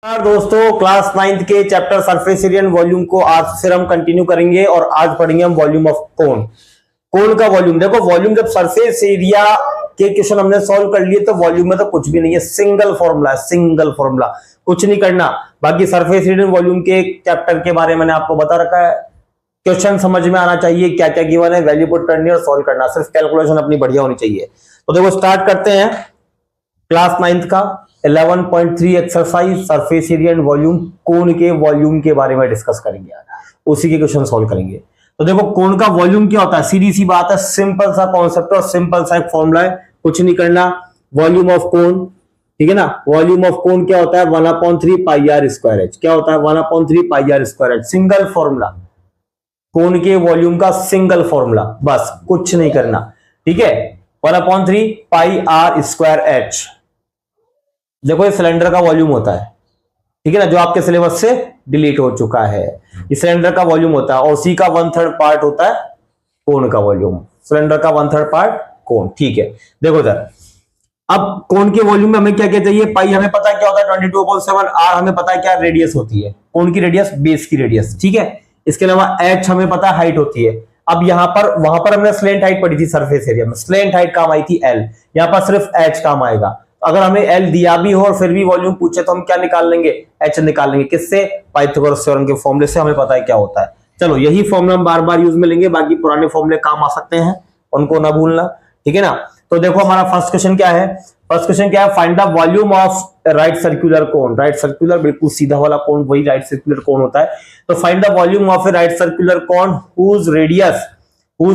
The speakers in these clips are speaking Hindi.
नमस्कार दोस्तों, क्लास 9th के chapter surface area and volume को आज फिर हम कंटिन्यू करेंगे और आज पढ़ेंगे हम वॉल्यूम ऑफ कोन। कोन का वॉल्यूम देखो, वॉल्यूम जब सरफेस एरिया के क्वेश्चन हमने सॉल्व कर लिए तो वॉल्यूम में तो कुछ भी नहीं है, सिंगल फॉर्मूला, सिंगल फॉर्मूला, कुछ नहीं करना। बाकी सरफेस एरिया एंड वॉल्यूम के चैप्टर के बारे में मैंने आपको बता रखा है। क्वेश्चन समझ में आना चाहिए, क्या क्या गिवन है, वैल्यू पुट करनी है और सॉल्व करना, सिर्फ कैलकुलेशन अपनी बढ़िया होनी चाहिए। तो देखो स्टार्ट करते हैं क्लास 9th का 11.3 exercise surface area and volume. Cone के वॉल्यूम के बारे में डिस्कस करेंगे, उसी के क्वेश्चन सॉल्व करेंगे। तो देखो कोन का वॉल्यूम क्या होता है, सीधी सी बात है, सिंपल सा कॉन्सेप्ट और सिंपल सा एक फॉर्मूला है, कुछ नहीं करना। वॉल्यूम ऑफ कोन, ठीक है ना, वॉल्यूम ऑफ कोन क्या होता है 1/3 पाई आर स्क्वायर एच। क्या होता है 1/3 pi are square H, single formula, cone के वॉल्यूम का सिंगल फॉर्मूला, बस कुछ नहीं करना, ठीक है। 1/3 पाई आर स्क्वायर एच। देखो ये सिलेंडर का वॉल्यूम होता है, ठीक है ना, जो आपके सिलेबस से डिलीट हो चुका है। ये सिलेंडर का वॉल्यूम होता है और सी का 1/3 पार्ट होता है कोन का वॉल्यूम। सिलेंडर का 1/3 पार्ट कोन, ठीक है। देखो इधर, अब कोन के वॉल्यूम में हमें क्या क्या चाहिए, पाई हमें पता है क्या होता है 22/7, आर हमें पता है क्या रेडियस होती है, कोन की रेडियस, बेस की रेडियस, ठीक है। इसके अलावा एच हमें पता है हाइट होती है। अब यहां पर, वहां पर हमने स्लेंट हाइट पढ़ी थी सरफेस एरिया में, स्लेंट हाइट काम आई थी एल, यहां पर सिर्फ एच काम आएगा। अगर हमें एल दिया भी हो और फिर भी वॉल्यूम पूछे तो हम क्या निकाल लेंगे, एच निकाल लेंगे, किससे, पाइथागोरस थ्योरम के फॉर्मूले से, हमें पता है क्या होता है। चलो यही फॉर्मूला हम बार बार यूज में लेंगे, बाकी पुराने फॉर्मूले काम आ सकते हैं, उनको ना भूलना, ठीक है ना। तो देखो हमारा फर्स्ट क्वेश्चन क्या है, फर्स्ट क्वेश्चन क्या है, find the volume of right circular cone. Right circular बिल्कुल सीधा वाला कोन, वही राइट सर्कुलर कोन होता है। तो find the volume of a right circular cone whose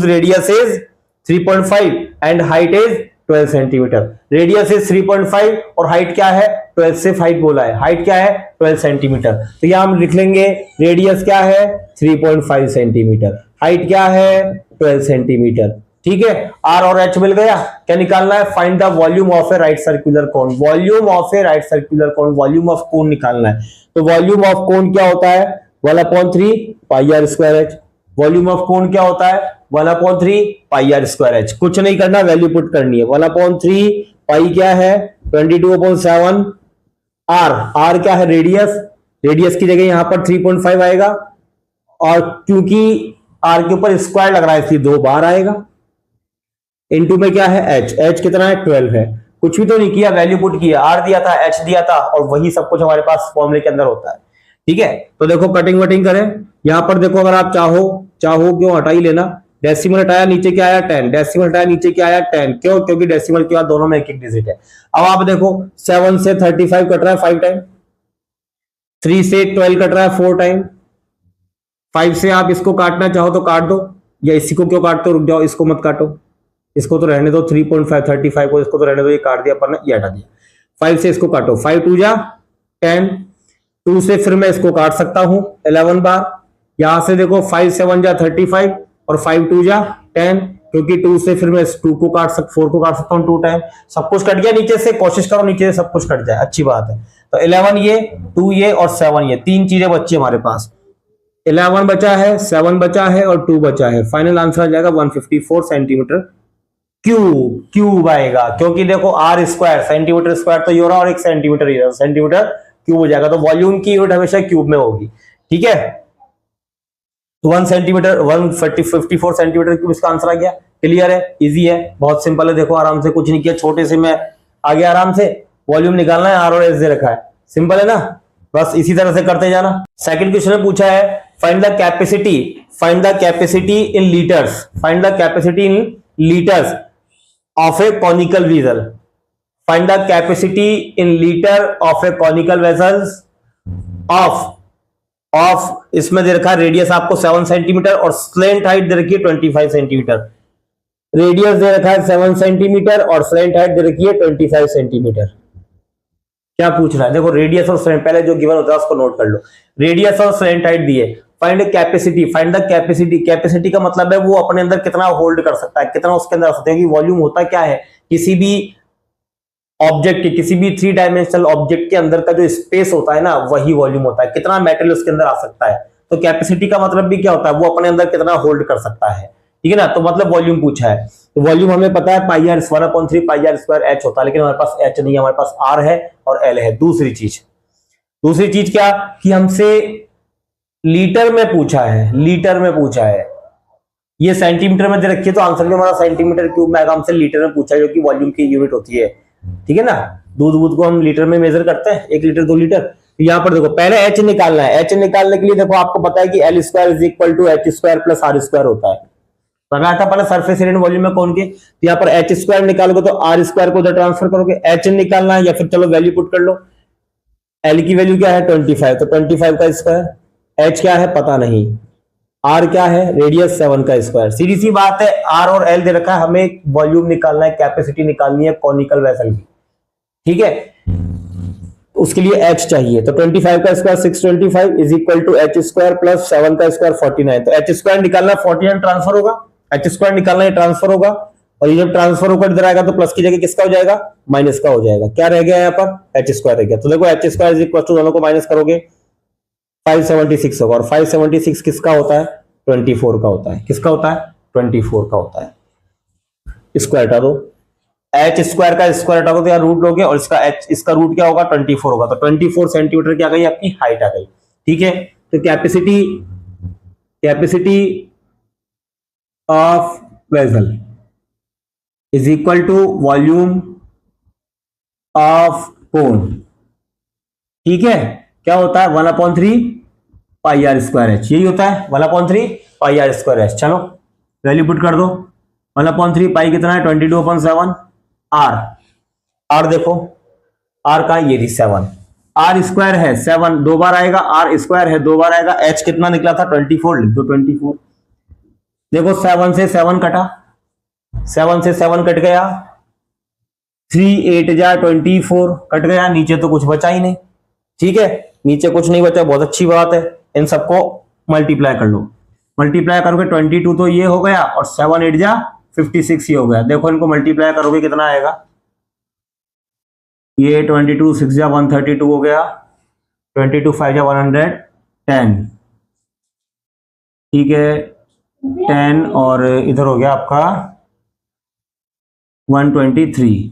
radius is 3.5 and height is 12 centimetre. Radius is 3.5 और हाइट क्या है 12 से 5 बोला है, हाइट क्या है 12 सेंटीमीटर। तो यहां हम लिख लेंगे रेडियस क्या है 3.5 सेंटीमीटर, हाइट क्या है 12 सेंटीमीटर, ठीक है। आर और एच मिल गया, क्या निकालना है, find the volume of a right circular cone. Volume of a right circular cone, volume of कोन निकालना है। तो वॉल्यूम ऑफ कोन क्या होता है 1/3 pi are square H. Volume of cone क्या होता है 1/3 पाई आर स्क्वायर एच। कुछ नहीं करना, वैल्यू पुट करनी है। 1/3 पाई क्या है 22/7, आर क्या है रेडियस, रेडियस की जगह यहां पर 3.5 आएगा और क्योंकि आर के ऊपर स्क्वायर लग रहा है इसलिए 2 बार आएगा। इनटू में क्या है एच, एच कितना है 12 है। कुछ भी तो नहीं किया, वैल्यू पुट किया, आर दिया था, एच दिया था और वही सब कुछ हमारे पास फॉर्मूले के अंदर होता है, ठीक है। तो देखो कटिंग वटिंग करें, यहां पर देखो अगर आप चाहो क्यों हटा ही लेना, डेसिमल हटाया नीचे क्या आया 10, डेसिमल हटाया नीचे क्या आया 10, क्यों, क्योंकि डेसिमल के बाद दोनों में एक एक डिजिट है। अब आप देखो 7 से 35 कट रहा है 5 टाइम, 3 से 12 कट रहा है 4 टाइम, 5 से आप इसको काटना चाहो तो काट दो, या इसी को क्यों काटते हो, रुक जाओ, इसको मत काटो, इसको तो रहने दो, 3.5 35 को इसको तो रहने दो, ये काट दिया अपन ने, ये हटा दिया। 5 से इसको काटो, 5 2 जा 10, 2 से फिर मैं इसको काट सकता हूं 11 बार। यहां से देखो 5 7 जा 35 और 5 2 जा 10, क्योंकि 2 से फिर मैं 2 को काट 4 को काट सकता हूं 2 टाइम। सब कुछ कट गया नीचे से, कोशिश करो नीचे से सब कुछ कट जाए, अच्छी बात है। तो 11 ये, 2 ये और 7 ये, 3 चीजें बची हमारे पास। 11 बचा है, 7 बचा है और 2 बचा है। फाइनल आंसर आ जाएगा 154 सेंटीमीटर क्यूब आएगा, क्योंकि देखो आर स्क्वायर, सेंटीमीटर स्क्वायर तो ये हो रहा और 1 सेंटीमीटर ही, सेंटीमीटर क्यूब हो जाएगा। तो वॉल्यूम की यूनिट हमेशा क्यूब में होगी, ठीक है। 1 सेंटीमीटर 154 सेंटीमीटर क्यूब इसका आंसर आ गया। क्लियर है, इजी है, बहुत सिंपल है। देखो आराम से, कुछ नहीं किया, छोटे से मैं आ गया आराम से। वॉल्यूम निकालना है, आर और एस दे रखा है, सिंपल है ना, बस इसी तरह से करते जाना। सेकंड क्वेश्चन में पूछा है find the capacity in litres, find the capacity in litres of A conical vessel. Find the capacity in litre of A conical vessels of इसमें दे रखा है रेडियस आपको 7 सेंटीमीटर और स्लेंट हाइट दे रखी है 25 सेंटीमीटर। रेडियस दे रखा है 7 सेंटीमीटर और स्लेंट हाइट दे रखी है 25 सेंटीमीटर। क्या पूछ रहा है, देखो रेडियस और स्लेंट, पहले जो गिवन होता है उसको नोट कर लो। रेडियस और स्लेंट हाइट दिए, find capacity, find the capacity. Capacity का मतलब है वो अपने अंदर कितना होल्ड कर सकता है, कितना उसके अंदर आ सकता है। कि वॉल्यूम होता क्या है, किसी भी ऑब्जेक्ट के, किसी भी 3 डायमेंशनल ऑब्जेक्ट के अंदर का जो स्पेस होता है ना, वही वॉल्यूम होता है, कितना मेटेरियल उसके अंदर आ सकता है। तो कैपेसिटी का मतलब भी क्या होता है, वो अपने अंदर कितना होल्ड कर सकता है, ठीक है ना। तो मतलब वॉल्यूम पूछा है, तो वॉल्यूम हमें पता है pi R 1/3 pi are square H होता है, लेकिन हमारे पास एच नहीं है, हमारे पास आर है और एल है। दूसरी चीज दूसरी चीज क्या कि हमसे लीटर में पूछा है, लीटर में पूछा है, ये सेंटीमीटर में दे रखी है तो आंसर भी हमारा सेंटीमीटर क्यूब में आएगा। हमसे लीटर में पूछा है जो कि वॉल्यूम की यूनिट होती है, ठीक है ना। दूध को हम लीटर में मेजर करते हैं, 1 लीटर 2 लीटर। यहाँ पर देखो पहले एच निकालना है। एच निकालने के लिए देखो आपको पता है कि L square is equal to H square plus are square होता है। बनाया था पहले सरफेस एरिया वॉल्यूम में कौन के, तो यहाँ पर एच स्क्वायर निकालोगे तो आर स्क्वायर को उधर ट्रांसफर करोगे। एच निकालना है या फिर चलो वैल्यू पुट कर लो। एल की वैल्यू क्या है 25, तो 25 का स्क्वायर। एच क्या है पता नहीं, आर क्या है रेडियस 7 का स्क्वायर। सीधी सी बात है, आर और एल दे रखा है, हमें वॉल्यूम निकालना है, कैपेसिटी निकालनी है कॉनिकल वेसल की, ठीक है। उसके लिए एच चाहिए, तो 25 का square 625 is equal to H square plus 7 का स्क्वायर 49। तो एच स्क्वायर निकालना 49 ट्रांसफर होगा, एच स्क्वायर निकालना है ट्रांसफर होगा, और ये जब ट्रांसफर होकर इधर आएगा तो प्लस की जगह किसका हो जाएगा, माइनस का हो जाएगा। क्या रह गया यहाँ पर एच स्क्वायर रह गया। तो देखो h square is equal to दोनों को माइनस करोगे 576 होगा, और 576 किसका होता है 24 का होता है। किसका होता है 24 का होता है। स्क्वायर हटा दो, एच स्क्वायर का स्क्वायर हटा दो तो यार रूट लोगे, और इसका एच इसका रूट क्या होगा 24 होगा। तो 24 सेंटीमीटर क्या गई आपकी हाइट आ गई, ठीक है। तो capacity of vessel is equal to volume of cone, ठीक है। क्या होता है 1/3 पाई आर स्क्वायर एच, यही होता है 1/3 पाई आर स्क्वायर एच। चलो वैल्यू पुट कर दो, 1/3 पाई कितना है 22/7 आर। आर देखो आर का ये 7, आर स्क्वायर है 7 दो बार आएगा, आर स्क्वायर है 2 बार आएगा। एच कितना निकला था 24, लिख दो 24। देखो 7 से 7 कटा, 7 से 7 कट गया, 3 8 जा 24 कट गया, नीचे तो कुछ बचा ही नहीं, ठीक है। नीचे कुछ नहीं बचा, बहुत अच्छी बात है। इन सबको मल्टीप्लाई कर लो, मल्टीप्लाई करोगे 22 तो ये हो गया, और 7 8 जा 56 ये हो गया। देखो इनको मल्टीप्लाई करोगे कितना आएगा, ये 22 6 जा 132 हो गया, 22 5 जा 110, ठीक है 10, और इधर हो गया आपका 123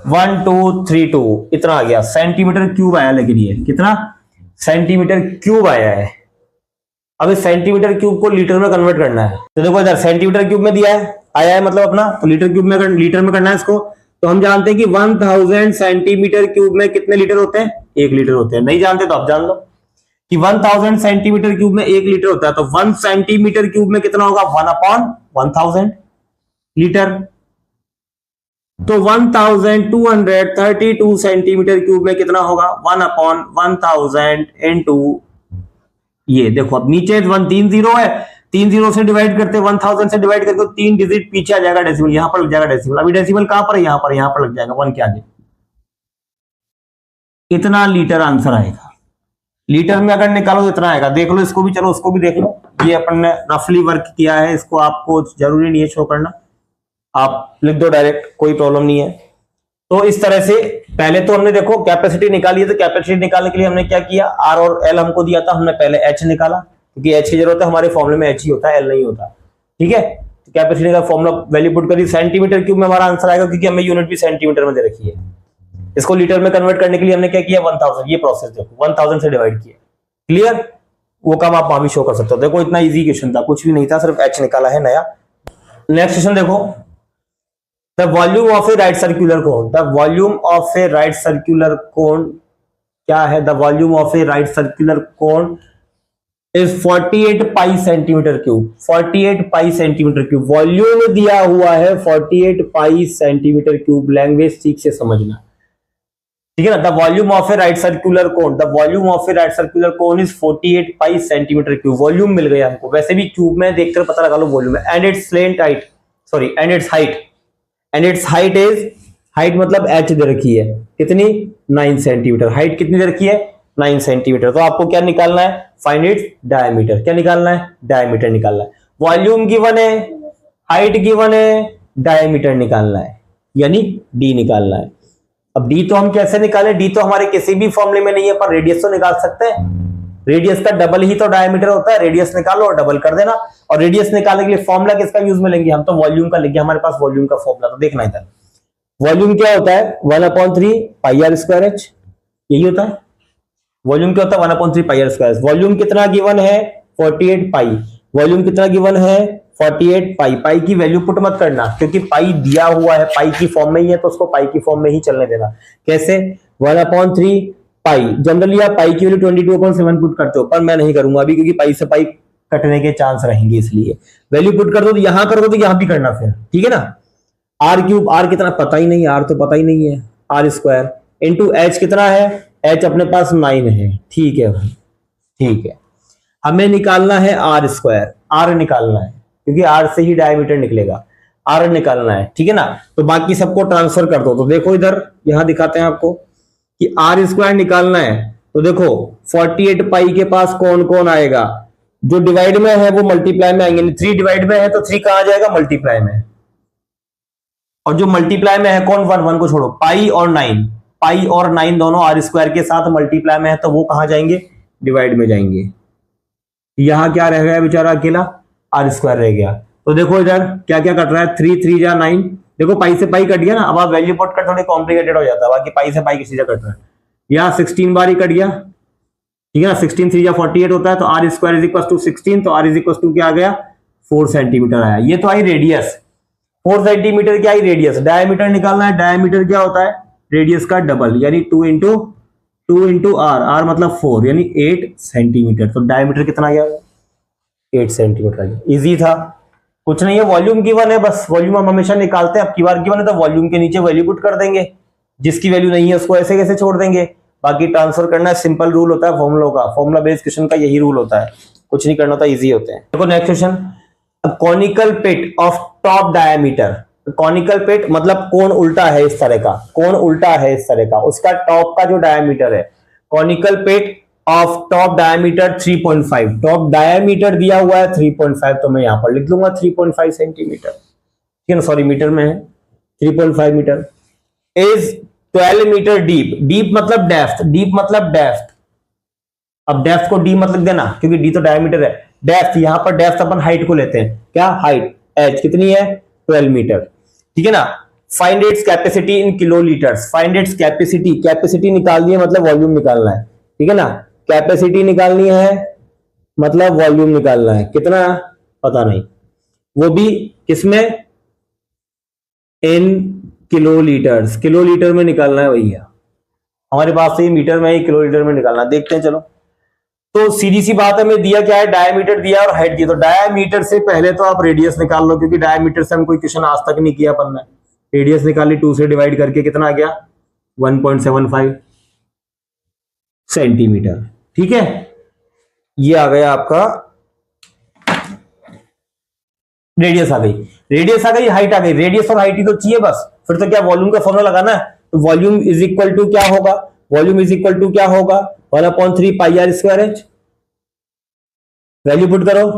1232 इतना आ गया सेंटीमीटर क्यूब आया। लेकिन ये कितना सेंटीमीटर क्यूब आया है। अब इस सेंटीमीटर क्यूब को लीटर में कन्वर्ट करना है, तो देखो इधर सेंटीमीटर क्यूब में दिया है, आया है मतलब अपना, तो लीटर क्यूब में लीटर में करना है इसको। तो हम जानते हैं कि 1000 सेंटीमीटर क्यूब में कितने लीटर होते हैं, 1 लीटर होते हैं। नहीं जानते तो आप जान लो कि 1000 सेंटीमीटर क्यूब में 1 लीटर होता है। तो 1 सेंटीमीटर क्यूब में कितना होगा 1/1000 लीटर। तो 1232 सेंटीमीटर क्यूब में कितना होगा 1/1000 इंटू ये। देखो अब नीचे 3 0 है, 3 0 से डिवाइड करते 1000 से डिवाइड करके 3 डिजिट पीछे आ जाएगा डेसिमल, यहां पर लग जाएगा डेसिमल। अभी डेसिमल कहां पर है, यहां पर लग जाएगा 1 के आगे। इतना लीटर आंसर आएगा। लीटर में अगर निकालो तो इतना आएगा। देख लो इसको भी, चलो उसको भी देख लो। ये अपन ने रफली वर्क किया है, इसको आपको जरूरी नहीं है शो करना, आप लिख दो डायरेक्ट, कोई प्रॉब्लम नहीं है। तो इस तरह से पहले तो हमने देखो कैपेसिटी निकाली है, तो कैपेसिटी निकालने के लिए हमने क्या किया, आर और एल हमको दिया था, हमने पहले एच निकाला, क्योंकि एच की जरूरत है, हमारे फॉर्मूले में एच ही होता है, एल नहीं होता, ठीक है। तो कैपेसिटी का फॉर्मूला वैल्यू पुट करी, सेंटीमीटर क्यूब में हमारा आंसर आएगा, क्योंकि हमें यूनिट भी सेंटीमीटर में दे रखी है। इसको लीटर में कन्वर्ट करने के लिए हमने क्या किया 1000, ये प्रोसेस देखो 1000 से डिवाइड किया। क्लियर, वो काम आप वहां भी शो कर सकते हो। देखो इतना इजी क्वेश्चन था, कुछ भी नहीं था, सिर्फ एच निकाला है नया। नेक्स्ट क्वेश्चन देखो, the volume of a right circular cone. The volume of a right circular कोन क्या है, the volume of a right circular cone is 48 pi centimetre cube. 48 pi centimetre cube volume दिया हुआ है, 48 पाई सेंटीमीटर क्यूब। लैंग्वेज ठीक से समझना, ठीक है ना। The volume of a right circular cone, the volume of a right circular cone is 48 pi centimetre cube. Volume मिल गया हमको, वैसे भी क्यूब में देखकर पता लगा लो वॉल्यूम है। And its length height, sorry and its height, and its height is, height मतलब एच दे रखी है कितनी 9 सेंटीमीटर। हाइट कितनी दे रखी है 9 सेंटीमीटर। तो आपको क्या निकालना है, फाइंड इट्स डायमीटर। क्या निकालना है, डायमीटर निकालना है। वॉल्यूम गिवन है, हाइट गिवन है, डायमीटर निकालना है, यानी डी निकालना है। अब डी तो हम कैसे निकालें, डी तो हमारे किसी भी फॉर्मूले में नहीं है, पर रेडियस तो निकाल सकते हैं। रेडियस का डबल ही तो डायमीटर होता है, रेडियस निकालो और डबल कर देना। और रेडियस निकालने के लिए फॉर्मूला किसका यूज में लेंगे, हम तो वॉल्यूम का लेंगे, हमारे पास वॉल्यूम का फॉर्मूला। तो देखना इधर वॉल्यूम क्या होता है 1/3 पाई आर स्क्वायर एच, यही होता है। वॉल्यूम क्या होता है 1/3 पाई आर स्क्वायर। वॉल्यूम कितना गिवन है 48 पाई। वॉल्यूम कितना गिवन है 48 पाई। पाई की वैल्यू पुट मत करना क्योंकि पाई दिया हुआ है, पाई की फॉर्म में ही है तो उसको पाई की फॉर्म में ही चलने देना। कैसे 1/3 पाई। जनरली आप पाई की वैल्यू 22/7 पुट करते हो, पर मैं नहीं करूंगा अभी क्योंकि पाई से पाई कटने के चांस रहेंगे, इसलिए वैल्यू पुट कर दो। तो यहां कर दो तो यहां भी करना फिर, ठीक है ना। आर क्यूब, आर कितना पता ही नहीं, आर तो पता ही नहीं है। आर स्क्वायर इंटू एच कितना है, एच अपने पास 9 है। ठीक है भाई, ठीक है। हमें निकालना है आर स्क्वायर, आर निकालना है क्योंकि आर से ही डायमीटर निकलेगा, आर निकालना है, ठीक है ना। तो बाकी सबको ट्रांसफर कर दो। तो देखो इधर यहां दिखाते हैं आपको कि आर स्क्वायर निकालना है। तो देखो 48 पाई के पास कौन कौन आएगा, जो डिवाइड में है वो मल्टीप्लाई में आएंगे। 3 डिवाइड में है तो 3 कहां जाएगा, मल्टीप्लाई में। और जो मल्टीप्लाई में है कौन, 1 को छोड़ो, पाई और 9, पाई और 9 दोनों आर स्क्वायर के साथ मल्टीप्लाई में है तो वो कहां जाएंगे, डिवाइड में जाएंगे। यहां क्या रह गया बेचारा, अकेला आर स्क्वायर रह गया। तो देखो इधर क्या क्या कट रहा है, 3 3 जा 9। देखो पाई से पाई कट गया ना। अब आप वैल्यू पुट कर थोड़ी कॉम्प्लिकेटेड हो जाता है, बाकी पाई से पाई किसी से कट रहा है। यहाँ 16 बार ही कट गया, ठीक है ना। 16 3 जा 48 होता है तो r square is equal to 16, तो आर इज इक्वल टू क्या आ गया 4 सेंटीमीटर आया। ये तो आई रेडियस, 4 सेंटीमीटर की आई रेडियस। डायमीटर निकालना है, डायमीटर क्या होता है, रेडियस का डबल, यानी 2 इंटू आर, आर मतलब 4 यानी 8 सेंटीमीटर। तो डायमीटर कितना आ गया, 8 सेंटीमीटर आ गया। इजी था, कुछ नहीं है। वॉल्यूम गिवन है, बस वॉल्यूम हम हमेशा निकालते हैं। अब की बार गिवन है तो वॉल्यूम के नीचे वैल्यू पुट कर देंगे, जिसकी वैल्यू नहीं है उसको ऐसे कैसे छोड़ देंगे। बाकी ट्रांसफर करना है, सिंपल रूल होता है फॉर्मूला का, फॉर्मूला बेस्ड क्वेश्चन का यही रूल होता है, कुछ नहीं करना होता, इजी होते हैं। देखो next question, conical pit of top diameter. Conical pit मतलब कोण उल्टा है इस तरह का, कोण उल्टा है इस तरह का, उसका टॉप का जो डायमीटर है। Conical pit of top diameter 3.5, top diameter दिया हुआ है 3.5, तो मैं यहां पर लिख लूंगा 3.5 सेंटीमीटर, ठीक है ना, सॉरी मीटर में है 3.5 metre. Is 12 metre deep, deep मतलब डेप्थ, डीप मतलब डेप्थ। अब डेप्थ को डी मतलब देना क्योंकि डी तो डायमीटर है। डेप्थ, यहां पर डेप्थ अपन हाइट को लेते हैं, क्या हाइट, एच कितनी है 12 मीटर, ठीक है ना। Find its capacity in kilolitres, find its capacity, capacity निकालनी है मतलब वॉल्यूम निकालना है, ठीक है ना। कैपेसिटी निकालनी है मतलब वॉल्यूम निकालना है, कितना पता नहीं, वो भी किसमें, इन किलोलीटर्स, किलोलीटर में निकालना है भैया। हमारे पास से मीटर में ही किलोलीटर में निकालना, देखते हैं चलो। तो सीधी सी बात है, हमें दिया क्या है, डायमीटर दिया और हाइट दिया। तो डायमीटर से पहले तो आप रेडियस निकाल लो क्योंकि डायमीटर से हम कोई क्वेश्चन आज तक नहीं किया अपन ने। रेडियस निकाली, 2 से डिवाइड करके कितना आ गया 1.75 सेंटीमीटर, ठीक है। ये आ गया आपका, रेडियस आ गई, रेडियस आ गई, हाइट आ गई। रेडियस और हाइट ही तो चाहिए बस, फिर तो क्या वॉल्यूम का फॉर्मूला लगाना है। तो वॉल्यूम इज इक्वल टू क्या होगा, वॉल्यूम इज इक्वल टू क्या होगा 1/3 pi are square H. Value put करो,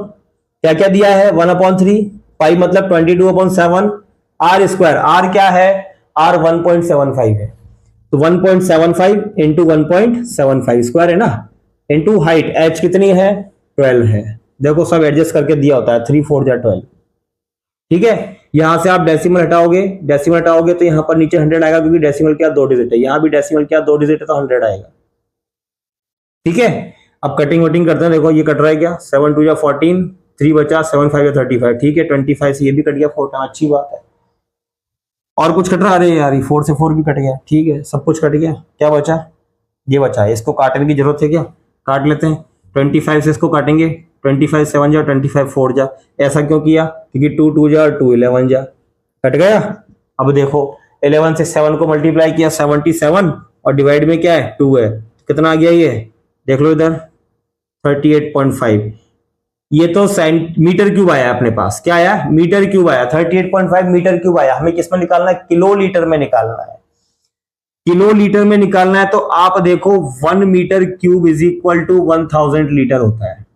क्या क्या दिया है 1/3 पाई मतलब 22/7, आर स्क्वायर, आर क्या है, आर 1.75 है, तो 1.75 इंटू 1.75 स्क्वायर है ना, इंटू हाइट एच कितनी है 12 है। देखो सब एडजस्ट करके दिया होता है, 3 4 जा 12, ठीक है। यहां से आप डेसिमल हटाओगे, डेसिमल हटाओगे तो यहां पर नीचे 100 आएगा क्योंकि डेसिमल क्या 2 डिजिट है, यहां भी डेसिमल क्या 2 डिजिट है तो 100 आएगा, ठीक है। अब कटिंग वटिंग करते हैं, देखो ये कट रहा है क्या, 7 2 जा 14, 3 बचा, 7 5 जा 35, ठीक है। 25 से ये भी कट गया 4, अच्छी बात है। और कुछ कट रहा, अरे यार 4 से 4 भी कट गया, ठीक है, सब कुछ कट गया। क्या बचा, ये बचा है, इसको काटने की जरूरत है क्या, काट लेते हैं। 25 से इसको काटेंगे, 25 7 जा, 25 4 जा। ऐसा क्यों किया, क्योंकि 2 2 जा 2 11 जा, कट गया। अब देखो 11 से 7 को मल्टीप्लाई किया 77, और डिवाइड में क्या है 2 है, कितना आ गया ये देख लो इधर 38.5। ये तो मीटर क्यूब आया अपने पास, क्या आया मीटर क्यूब आया, 38.5 मीटर क्यूब आया। हमें किस में निकालना है, किलोलीटर में निकालना है, किलोलीटर में निकालना है। तो आप देखो 1 metre cube is equal to 1000 litre होता है,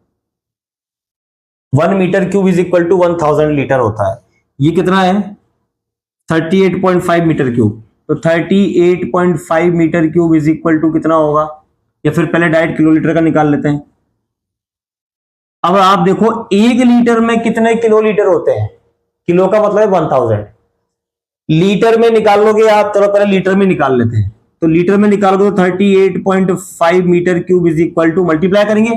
1 metre cube is equal to 1000 litre होता है। ये कितना है 38.5 मीटर क्यूब, तो 38.5 metre cube is equal to कितना होगा, या फिर पहले डायरेक्ट किलोलीटर का निकाल लेते हैं। अब आप देखो 1 लीटर में कितने किलोलीटर होते हैं, किलो का मतलब है 1000, लीटर में निकाल लोगे आप, चलो पहले लीटर में निकाल लेते हैं। तो लीटर में निकालोगे तो 38.5 metre cube is equal to, multiply करेंगे,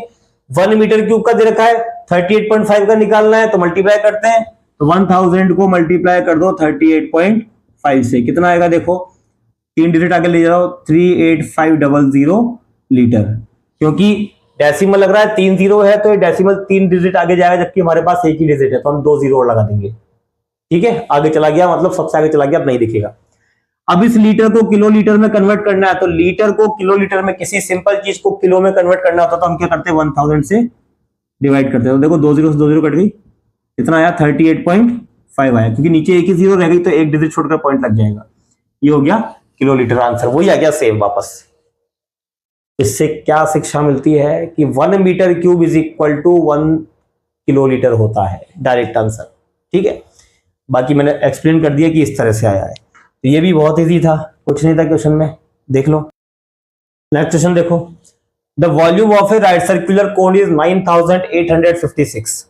1 मीटर क्यूब का दे रखा है, 38.5 का निकालना है तो मल्टीप्लाई करते हैं, तो 1000 को मल्टीप्लाई कर दो 38.5 से, कितना आएगा देखो, 3 डिजिट आगे ले जाओ, 38500 लीटर। क्योंकि डेसिमल लग रहा है 3 जीरो है, तो ये डेसिमल 3 डिजिट आगे जाएगा, जबकि हमारे पास एक ही डिजिट है, तो हम 2 जीरो और लगा देंगे। ठीक है, आगे चला गया, मतलब सबसे आगे चला गया, अब नहीं दिखेगा। अब इस लीटर को किलो लीटर में कन्वर्ट करना है, तो लीटर को किलो लीटर में, किसी सिंपल चीज को किलो में कन्वर्ट करना होता तो हम क्या करते हैं, 1000 से डिवाइड करते हैं। तो देखो 2 जीरो से 2 जीरो कट गई, कितना आया, 38.5 आया, क्योंकि नीचे एक ही जीरो रह गई तो एक डिजिट छोड़कर पॉइंट लग जाएगा। ये हो गया किलो लीटर, आंसर वही आ गया सेम वापस। इससे क्या शिक्षा मिलती है कि 1 metre cube is equal to 1 kilo litre होता है, डायरेक्ट आंसर। ठीक है, बाकी मैंने एक्सप्लेन कर दिया कि इस तरह से आया है। तो ये भी बहुत इजी था, कुछ नहीं था क्वेश्चन में, देख लो। नेक्स्ट क्वेश्चन देखो, the volume of a right circular cone is 9856।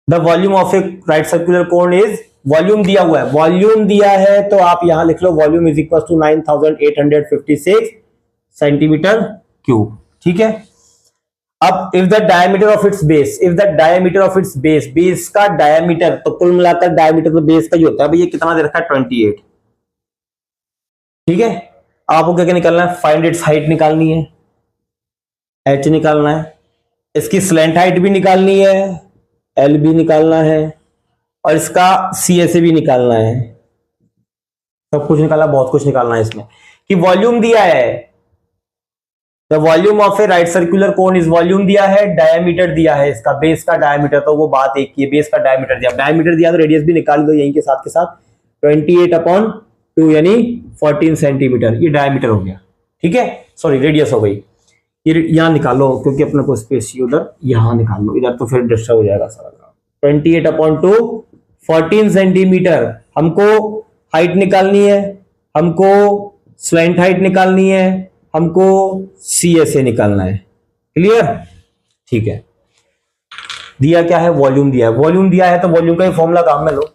The volume of a right circular cone is, volume दिया हुआ है, वॉल्यूम दिया है तो आप यहां लिख लो volume is equal to 9856 centimetre cube. ठीक है, अब if the diameter of its base, if the diameter of its base, base का डायमीटर, तो कुल मिलाकर डायमीटर तो बेस का ही होता है। भाई ये कितना दे रखा है, 28। ठीक है, आपको क्या क्या निकालना है, फाइंड इट्स हाइट निकालनी है, एच निकालना है, इसकी स्लैंट हाइट भी निकालनी है, एल भी निकालना है, और इसका सी ए से भी निकालना है। सब कुछ निकालना, बहुत कुछ निकालना है इसमें। कि वॉल्यूम दिया है, the volume of a right circular cone is, volume दिया है, डायमीटर दिया है इसका, बेस का डायमीटर, तो वो बात एक ही है, बेस का डायमीटर दिया, डायमीटर दिया तो रेडियस भी निकाल दो यहीं के साथ 28/2 यानी 14 सेंटीमीटर, ये डायमीटर हो गया। ठीक है, सॉरी रेडियस हो गई, ये यहां निकालो क्योंकि अपने को स्पेस चाहिए, उधर यहां निकाल लो, इधर तो फिर डिस्टर्ब हो जाएगा सारा काम। 28/2 14 सेंटीमीटर, हमको हाइट निकालनी है, हमको स्लैंट हाइट निकालनी है, हमको सी एस ए निकालना है। क्लियर, ठीक है। दिया क्या है, वॉल्यूम दिया है, वॉल्यूम दिया है तो वॉल्यूम का ही फॉर्मूला काम में लो,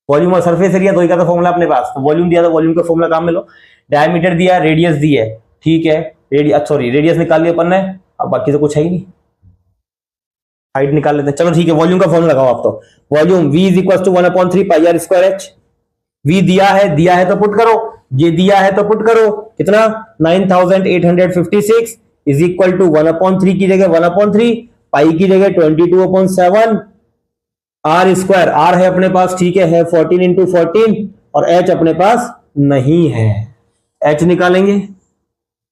वॉल्यूम और सरफेस एरिया दो ही का तो फॉर्मूला अपने पास, तो वॉल्यूम दिया तो वॉल्यूम का फॉर्मूला काम में लो। डायमीटर दिया, रेडियस दी है, ठीक है, रेडियस, सॉरी रेडियस निकाल लिया अपन ने, अब बाकी तो कुछ है ही नहीं, हाइट निकाल लेते हैं। चलो ठीक है, वॉल्यूम का फॉर्मूला लगाओ आप, तो volume V is equal to 1/3 pi are square h. V दिया है तो पुट करो, ये दिया है तो पुट करो, कितना 9856 इज इक्वल टू 1/3 की जगह 1/3, पाई की जगह 22/7, आर स्क्वायर, आर है अपने पास, ठीक है 14 इंटू 14, और एच अपने पास नहीं है, एच निकालेंगे।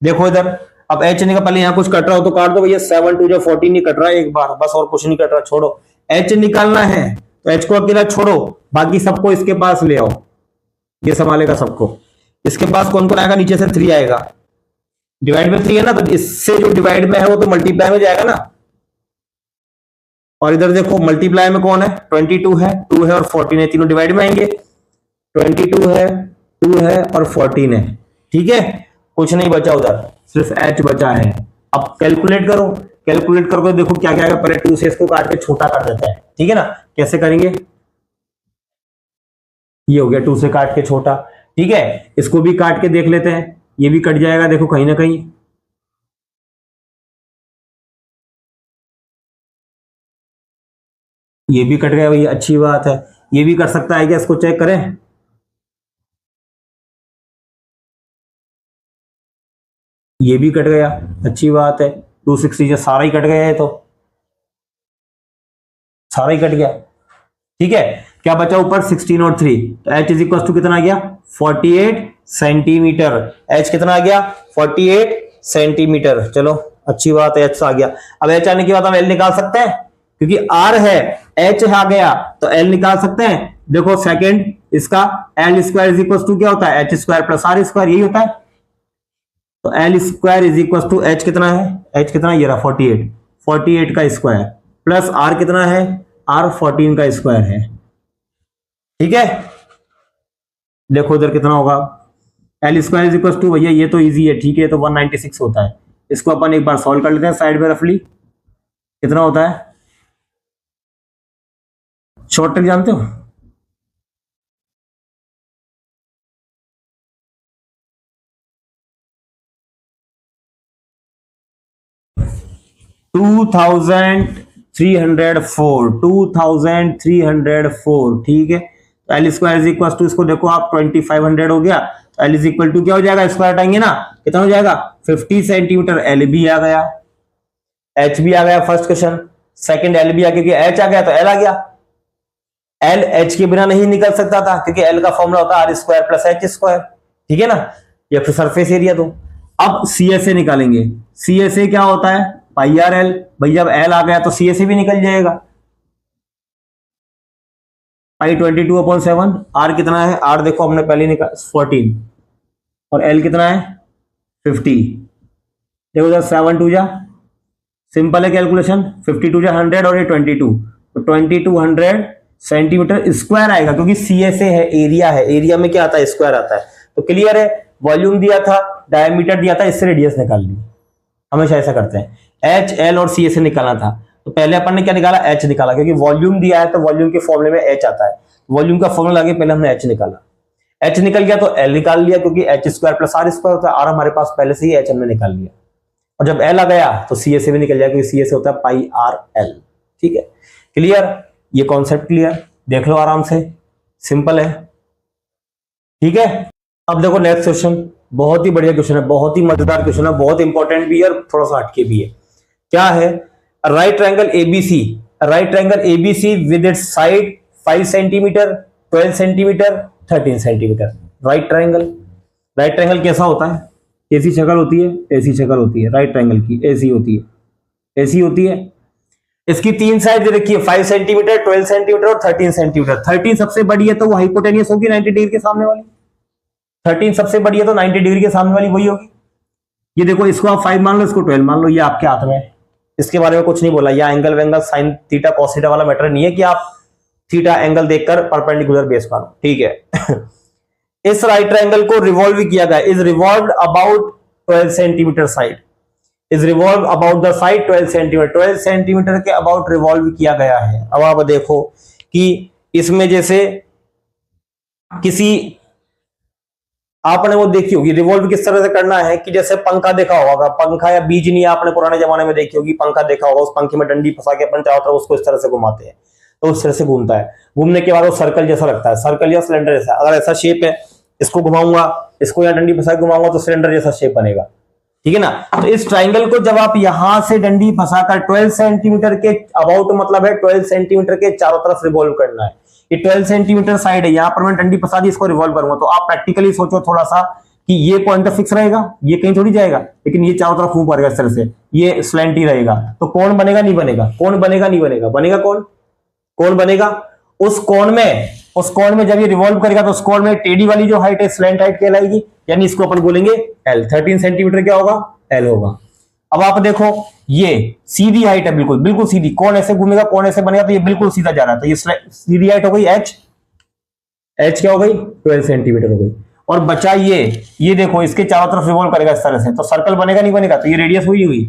देखो इधर, अब एच निकाल, पहले यहां कुछ कट रहा हो तो काट दो भैया, 7 2 जो 14 नहीं कट रहा है एक बार बस, और कुछ नहीं कट रहा, छोड़ो। एच निकालना है तो एच को अकेला छोड़ो, बाकी सबको इसके पास ले आओ, ये संभालेगा सबको। इसके पास कौन कौन आएगा, नीचे से 3 आएगा, डिवाइड में 3 है ना, तो इससे जो डिवाइड में है वो तो मल्टीप्लाई में जाएगा ना, और इधर देखो मल्टीप्लाई में कौन है, 22 है, 2 है और 14 है, तीनों डिवाइड में आएंगे, 22 है, 2 है और 14 है। ठीक है, कुछ नहीं बचा उधर, सिर्फ एच बचा है। अब कैलकुलेट करो, कैलकुलेट करोगे देखो क्या क्या आएगा, पहले 2 से इसको काट के छोटा कर देते हैं, ठीक है ना, कैसे करेंगे, ये हो गया 2 से काट के छोटा, ठीक है, इसको भी काट के देख लेते हैं, ये भी कट जाएगा देखो कहीं ना कहीं, ये भी कट गया, भैया अच्छी बात है, ये भी कर सकता है क्या, इसको चेक करें, ये भी कट गया, अच्छी बात है, 260 से सारा ही कट गया है, तो सारा ही कट गया। ठीक है, क्या बचा ऊपर 16 और 3, तो एच इज इक्वल टू कितना आ गया 48 सेंटीमीटर, एच कितना आ गया 48 सेंटीमीटर। चलो अच्छी बात है, एच आ गया। अब एच आने के बाद हम एल निकाल सकते हैं, क्योंकि आर है, एच आ गया तो एल निकाल सकते हैं। देखो सेकंड, इसका l square is equal to क्या होता है, H square plus are square, यही होता है। तो l square is equal to h कितना है, एच कितना ये रहा 48, 48 का स्क्वायर प्लस आर कितना है, आर 14 का स्क्वायर है। ठीक है, देखो इधर कितना होगा, l square is equal to, भैया ये तो इजी है, ठीक है, तो 196 होता है। इसको अपन एक बार सॉल्व कर लेते हैं साइड में, रफली कितना होता है, शॉर्ट ट्रिक जानते हो, 2304, 2304, ठीक है। तो l square is equal to, इसको देखो आप 2500 हो गया, तो एल इज इक्वल टू क्या हो जाएगा, स्क्वायर हटाएंगे ना, कितना हो जाएगा 50 सेंटीमीटर। एल भी आ गया, एच भी आ गया फर्स्ट क्वेश्चन, सेकंड एल भी आ गया, क्योंकि एच आ गया तो एल आ गया। एल एच के बिना नहीं निकल सकता था, क्योंकि एल का फॉर्मूला होता है r square plus H square, ठीक है ना। या फिर सरफेस एरिया दो। अब सी एस ए निकालेंगे। सी एस ए क्या होता है, पाई आर एल। भाई जब एल आ गया तो सी एस ए भी निकल जाएगा, पाई 22/7। आर कितना है, आर देखो हमने पहले निकाल 14, और एल कितना है 50। देखो जब 7 2 जा, सिंपल है कैलकुलेशन, 52 जा 100 और ये 22, तो 2200 सेंटीमीटर स्क्वायर आएगा, क्योंकि सी एस ए है, एरिया है, एरिया में क्या आता है, स्क्वायर आता है। तो क्लियर है, वॉल्यूम दिया था, डायमीटर दिया था, इससे रेडियस निकाल ली। हमेशा ऐसा करते हैं, एच एल और सी एस ए निकालना था, तो पहले अपन ने क्या निकाला, एच निकाला, क्योंकि वॉल्यूम दिया है तो वॉल्यूम के फॉर्मूले में एच आता है। वॉल्यूम का फॉर्मूला आगे पहले हमने एच निकाला, एच निकल गया तो एल निकाल लिया, क्योंकि h square plus are square होता है, आर हमारे पास पहले से ही, एच हमने निकाल लिया। और जब एल आ गया तो सी एस ए भी निकल जाएगा, क्योंकि सी एस ए होता है पाई आर एल, ठीक है। क्लियर, ये कॉन्सेप्ट क्लियर, देख लो आराम से, सिंपल है, ठीक है। अब देखो नेक्स्ट क्वेश्चन, बहुत ही बढ़िया क्वेश्चन है, बहुत ही मजेदार क्वेश्चन है, बहुत इंपॉर्टेंट भी है और थोड़ा सा हटके भी है। क्या है, right triangle ABC, right triangle ABC with its side 5 centimetre, 12 centimetre, 13 centimetre. Right triangle, right triangle कैसा होता है, ऐसी शक्ल होती है, ऐसी शक्ल होती है राइट ट्रायंगल की, ऐसी होती है, ऐसी होती है। इसकी तीन साइड दे रखी है, 5 सेंटीमीटर, 12 सेंटीमीटर और 13 सेंटीमीटर। 13 सबसे बड़ी है तो वो हाइपोटेनियस होगी 90 डिग्री के सामने वाली, 13 सबसे बड़ी है तो 90 डिग्री के सामने वाली वही होगी। ये देखो, इसको आप 5 मान लो, इसको 12 मान लो, ये आपके हाथ में है, इसके बारे में कुछ नहीं बोला। या एंगल वेंगल साइन थीटा कॉस थीटा वाला मैटर नहीं है कि आप थीटा एंगल देखकर परपेंडिकुलर बेस मानो, ठीक है। इस राइट ट्रायंगल को रिवॉल्व किया गया, is revolve about 12 centimetre side, is revolve about the side 12 centimetre, 12 centimetre के अबाउट रिवॉल्व किया गया है। अब आप देखो कि इसमें जैसे किसी, आपने वो देखी होगी रिवॉल्व किस तरह से करना है, कि जैसे पंखा देखा होगा, पंखा या बीजनी आपने पुराने जमाने में देखी होगी, पंखा देखा होगा, उस पंखे में डंडी फंसा के अपन चारों तरफ उसको इस तरह से घुमाते हैं, तो उस तरह से घूमता है। घूमने के बाद वो सर्कल जैसा लगता है, सर्कल या सिलेंडर जैसा। अगर ऐसा शेप है, इसको घुमाऊंगा, इसको या डंडी फंसा के घुमाऊंगा तो सिलेंडर जैसा शेप बनेगा, ठीक है ना। तो इस ट्राइंगल को जब आप यहां से डंडी फंसाकर 12 सेंटीमीटर के अबाउट, मतलब है 12 सेंटीमीटर के चारों तरफ रिवॉल्व करना है। ये 12 सेंटीमीटर साइड है, यहां पर मैं डंडी फंसा दी, इसको रिवॉल्व करूंगा, तो आप प्रैक्टिकली सोचो थोड़ा सा कि ये पॉइंट फिक्स रहेगा, ये कहीं थोड़ी जाएगा, लेकिन ये चारों तरफ मूव करेगा इस तरह से, ये स्लैंट ही रहेगा। तो कौन बनेगा, नहीं बनेगा, कौन बनेगा, नहीं बनेगा, बनेगा कौन, कौन बनेगा उस कोण में, उस कोण में जब ये रिवॉल्व करेगा तो उस कोण में टेढ़ी वाली जो हाइट है स्लैंट हाइट कहलाएगी, यानी इसको अपन बोलेंगे एल। 13 सेंटीमीटर क्या होगा, एल होगा। अब आप देखो, ये सीधी हाइट है, बिल्कुल बिल्कुल सीधी, कौन ऐसे घूमेगा, कौन ऐसे बनेगा, तो ये बिल्कुल सीधा जा रहा है, तो ये सीधी हाइट हो गई एच, एच क्या हो गई 12 सेंटीमीटर हो गई। और बचा ये देखो, इसके चारों तरफ रिवॉल्व करेगा इस तरह से, तो सर्कल बनेगा नहीं बनेगा, तो ये रेडियस हुई हुई।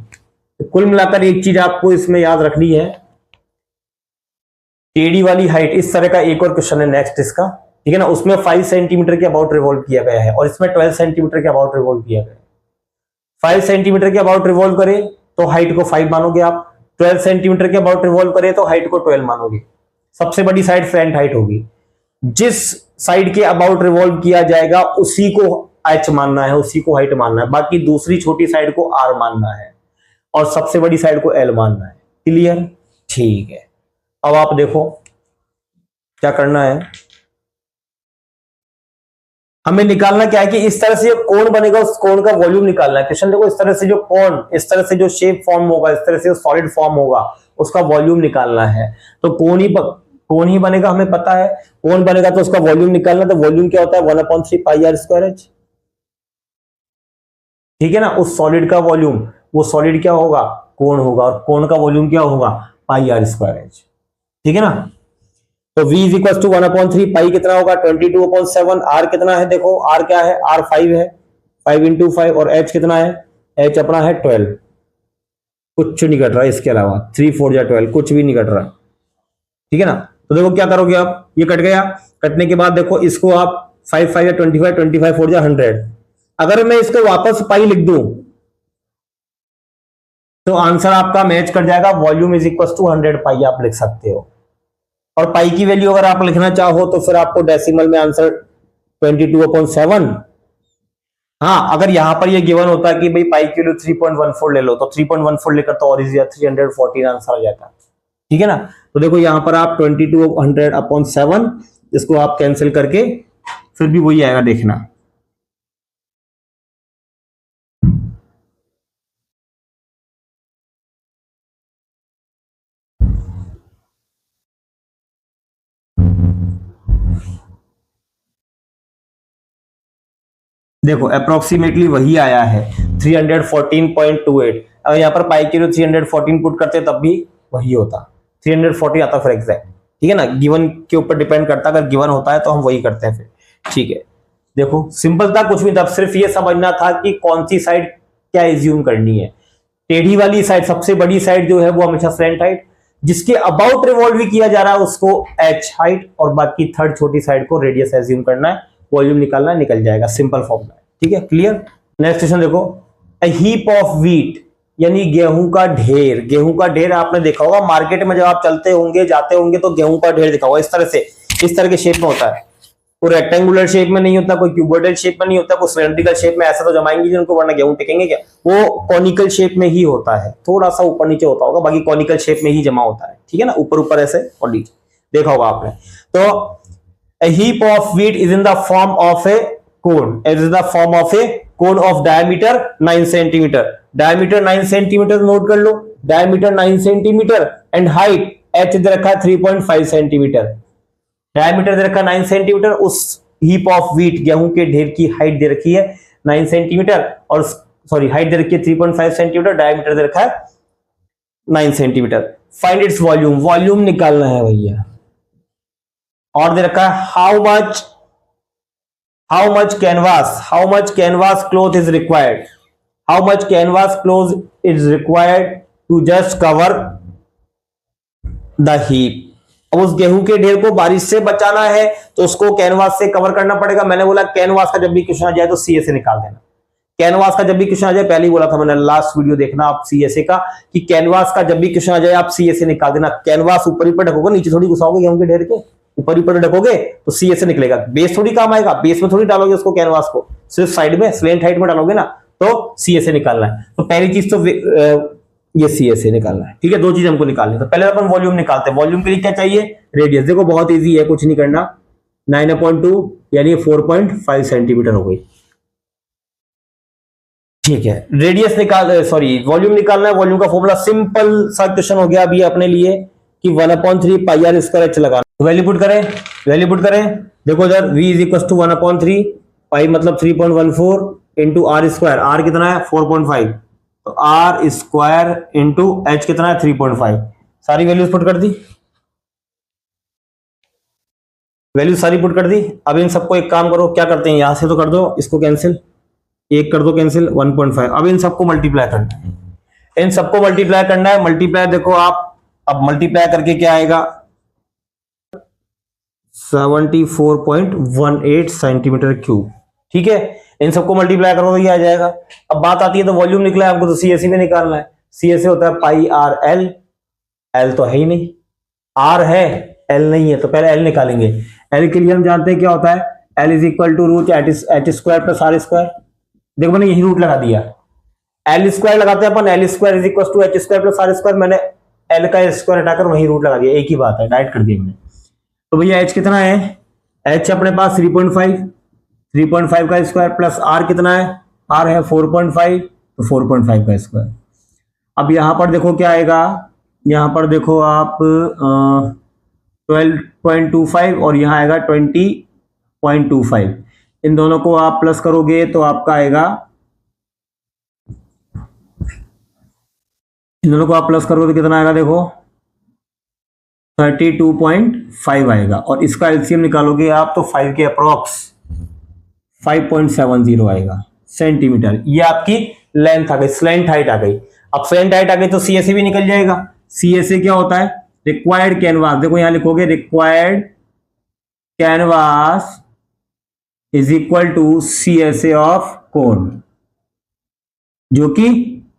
तो कुल मिलाकर एक चीज आपको इसमें याद रखनी है, टेढ़ी वाली हाइट, इस तरह का एक और क्वेश्चन है नेक्स्ट इसका, ठीक है ना, उसमें 5 सेंटीमीटर के अबाउट रिवॉल्व किया गया है, और इसमें 12 सेंटीमीटर के अबाउट रिवॉल्व किया गया है। 5 सेंटीमीटर के अबाउट रिवॉल्व करे तो हाइट को 5 मानोगे आप, 12 सेंटीमीटर के अबाउट रिवॉल्व करे तो हाइट को 12 मानोगे। सबसे बड़ी साइड फ्रंट हाइट होगी, जिस साइड के अबाउट रिवॉल्व किया जाएगा उसी को एच मानना है, उसी को हाइट मानना है, बाकी दूसरी छोटी साइड को आर मानना है, और सबसे बड़ी साइड को एल मानना है। क्लियर, ठीक है। अब आप देखो क्या करना है, हमें निकालना क्या है कि इस तरह से जो कोण बनेगा उस कोण का वॉल्यूम निकालना है। क्वेश्चन देखो, इस तरह से जो कोण, इस तरह से जो शेप फॉर्म होगा, इस तरह से जो सॉलिड फॉर्म होगा, उसका वॉल्यूम निकालना है। तो कोण ही बनेगा, हमें पता है कोण बनेगा तो उसका वॉल्यूम निकालना। तो वॉल्यूम क्या होता है 1/3 पाई आर स्क्वायर एच, ठीक है ना। उस सॉलिड का वॉल्यूम, वो सॉलिड क्या होगा, कोण होगा, और कोण का वॉल्यूम क्या होगा, पाई आर स्क्वायर एच, ठीक है ना। तो v इज इक्वल टू 1/3, पाई कितना होगा 22/7, r कितना है, देखो r क्या है, r 5 है, 5 × 5, और h कितना है, h अपना है 12, कुछ नहीं कट रहा है इसके अलावा, 3 4 जा 12, कुछ भी नहीं कट रहा, ठीक है ना। तो देखो क्या करोगे आप, ये कट गया, कटने के बाद देखो इसको आप 5 5 या 25, 25 4 जा 100। अगर मैं इसको वापस पाई लिख दूं तो आंसर आपका मैच कर जाएगा, वॉल्यूम इज इक्वल टू 100 पाई आप लिख सकते हो। और पाई की वैल्यू अगर आप लिखना चाहो तो फिर आपको डेसिमल में आंसर 22/7। हाँ, अगर यहां पर ये गिवन होता कि भाई पाई की वैल्यू 3.14 ले लो तो 3.14 लेकर तो और इजी 314 आंसर आ जाता। ठीक है ना। तो देखो यहां पर आप 22/100/7 इसको आप कैंसिल करके फिर भी वही आएगा, देखना। देखो अप्रोक्सीमेटली वही आया है 314.28। अगर यहाँ पर पाई की 314 पुट करते तब भी वही होता, 340 आता फिर एग्जैक्ट। ठीक है ना, गिवन के ऊपर डिपेंड करता, अगर गिवन होता है तो हम वही करते हैं फिर। ठीक है, देखो सिंपल था, कुछ भी था, सिर्फ ये समझना था कि कौन सी साइड क्या एज्यूम करनी है। टेढ़ी वाली साइड, सबसे बड़ी साइड जो है वो हमेशा स्लैंट हाइट, जिसके अबाउट रिवॉल्व भी किया जा रहा है उसको एच हाइट, और बाकी थर्ड छोटी साइड को रेडियस एज्यूम करना है, वॉल्यूम निकालना है, निकल जाएगा, सिंपल फॉर्मूला है। ठीक है, क्लियर। नेक्स्ट क्वेश्चन देखो, अ हीप ऑफ व्हीट यानी गेहूं का ढेर। गेहूं का ढेर आपने देखा होगा मार्केट में, जब आप चलते होंगे जाते होंगे तो गेहूं का ढेर दिखा होगा इस तरह से, इस तरह के शेप में होता है। कोई रेक्टेंगुलर शेप में नहीं होता, कोई क्यूबोइडल शेप में नहीं होता, कोई सिलेंड्रिकल शेप में, ऐसा तो जमाएंगे जिनको, वरना गेहूं टिकेंगे क्या। वो कॉनिकल शेप में ही होता है, थोड़ा सा ऊपर नीचे होता होगा, बाकी कॉनिकल शेप में ही जमा होता है। ठीक है ना, ऊपर ऊपर ऐसे और नीचे देखा होगा आपने। तो a heap of wheat is in the form of a cone. It is the form of a cone of diameter 9 centimeter. Diameter 9 centimeter note कर लो, diameter 9 centimeter and height h दे रखा है 3.5 centimeter. Diameter दे रखा है 9 centimeter, उस heap of wheat गेहूं के ढेर की हाइट दे रखी है 9 centimeter, और सॉरी हाइट दे रखी है 3.5 centimeter, डायमीटर दे रखा है 9 centimeter. Find its volume. Volume निकालना है भैया। और दे रखा है how much canvas cloth is required, how much canvas cloth is required to just cover the heap. अब उस गेहूं के ढेर को बारिश से बचाना है तो उसको कैनवास से कवर करना पड़ेगा। मैंने बोला कैनवास का जब भी क्वेश्चन आ जाए तो सीए से निकाल देना। कैनवास का जब भी क्वेश्चन आ जाए, पहले ही बोला था मैंने, लास्ट वीडियो देखना आप सीएसए का, कि कैनवास का जब भी क्वेश्चन आ जाए आप सीए से निकाल देना। कैनवास ऊपर ऊपर ढकोगे, नीचे थोड़ी घुसाओगे गेहूं के ढेर के, ऊपर ऊपर ढकोगे तो सी से निकलेगा। बेस थोड़ी काम आएगा, बेस में थोड़ी डालोगे उसको कैनवास को, सिर्फ साइड में स्लैंट हाइट में डालोगे ना, तो सी से निकालना है। तो पहली चीज तो ये सी से निकालना है। ठीक है, दो चीज हमको निकालनी है। तो पहले अपन वॉल्यूम निकालते हैं। वॉल्यूम के लिए क्या चाहिए, रेडियस। देखो बहुत ईजी है, कुछ नहीं करना, 9/2 यानी 4.5 सेंटीमीटर हो गई। ठीक है, रेडियस निकाल, सॉरी वॉल्यूम निकालना है। वॉल्यूम का फॉर्मूला सिंपल सा क्वेश्चन हो गया अभी अपने लिए कि 1/3 पाई आर स्क्वायर एच लगाना। वैल्यू पुट करें, देखो इधर v इज इक्वल टू 1/3 पाई मतलब 3.14 इंटू आर स्क्वायर, आर कितना है 4.5, तो आर स्क्वायर इंटू एच कितना है 3.5। सारी वैल्यूज पुट कर दी, वैल्यू सारी पुट कर दी। अब इन सबको एक काम करो, क्या करते हैं, यहां से तो कर दो, इसको कैंसिल, एक कर दो कैंसिल, 1.5। अब इन सबको मल्टीप्लाई करना है, इन सबको मल्टीप्लाई करना है। मल्टीप्लाई देखो आप, अब मल्टीप्लाई करके क्या आएगा 74.18 सेंटीमीटर क्यूब। ठीक है, इन सबको मल्टीप्लाई करो तो ये आ जाएगा। अब बात आती है तो वॉल्यूम निकला है हमको, तो सीएससी में निकालना है। सीएससी होता है पाई आर एल, एल तो है ही नहीं, आर है एल नहीं है, तो पहले एल निकालेंगे। एल के लिए हम जानते हैं क्या होता है, L is equal to root H square plus are square. देखो मैंने यही रूट लगा दिया, एल स्क्वायर लगाते हैं अपन, L square is equal to H square plus are square. मैंने एल का स्क्वायर हटाकर वही रूट लगा दिया, एक ही बात है, डायरेक्ट कर दिया मैंने। तो भैया एच कितना है, एच अपने पास 3.5 का स्क्वायर प्लस आर कितना है, आर है 4.5, तो 4.5 का स्क्वायर। अब यहां पर देखो क्या आएगा, यहां पर देखो आप 12.25 और यहां आएगा 20.25। इन दोनों को आप प्लस करोगे तो आपका आएगा, इन दोनों को आप प्लस करोगे तो कितना आएगा, देखो 32.5 आएगा। और इसका एलसीएम निकालोगे आप तो 5 के अप्रोक्स 5.70 आएगा सेंटीमीटर। ये आपकी लेंथ आ गई, स्लैंट हाइट आ गई। अब स्लैंट हाइट आ गई तो सीएसए भी निकल जाएगा। सीएसए क्या होता है, रिक्वायर्ड कैनवास। देखो यहां लिखोगे required canvas is equal to CSA of cone, जो कि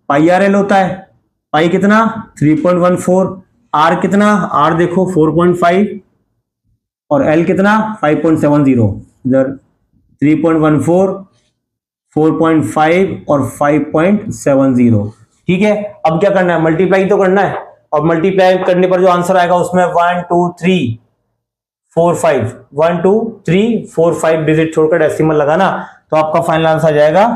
पाई आर एल होता है। पाई कितना 3.14, आर कितना, आर देखो 4.5 और एल कितना 5.70, इधर 3.14, 4.5 और 5.70। ठीक है, अब क्या करना है, मल्टीप्लाई तो करना है, और मल्टीप्लाई करने पर जो आंसर आएगा उसमें 1 2 3 4 5 1 2 3 4 5 डिजिट छोड़कर डेसिमल लगाना, तो आपका फाइनल आंसर आ जाएगा।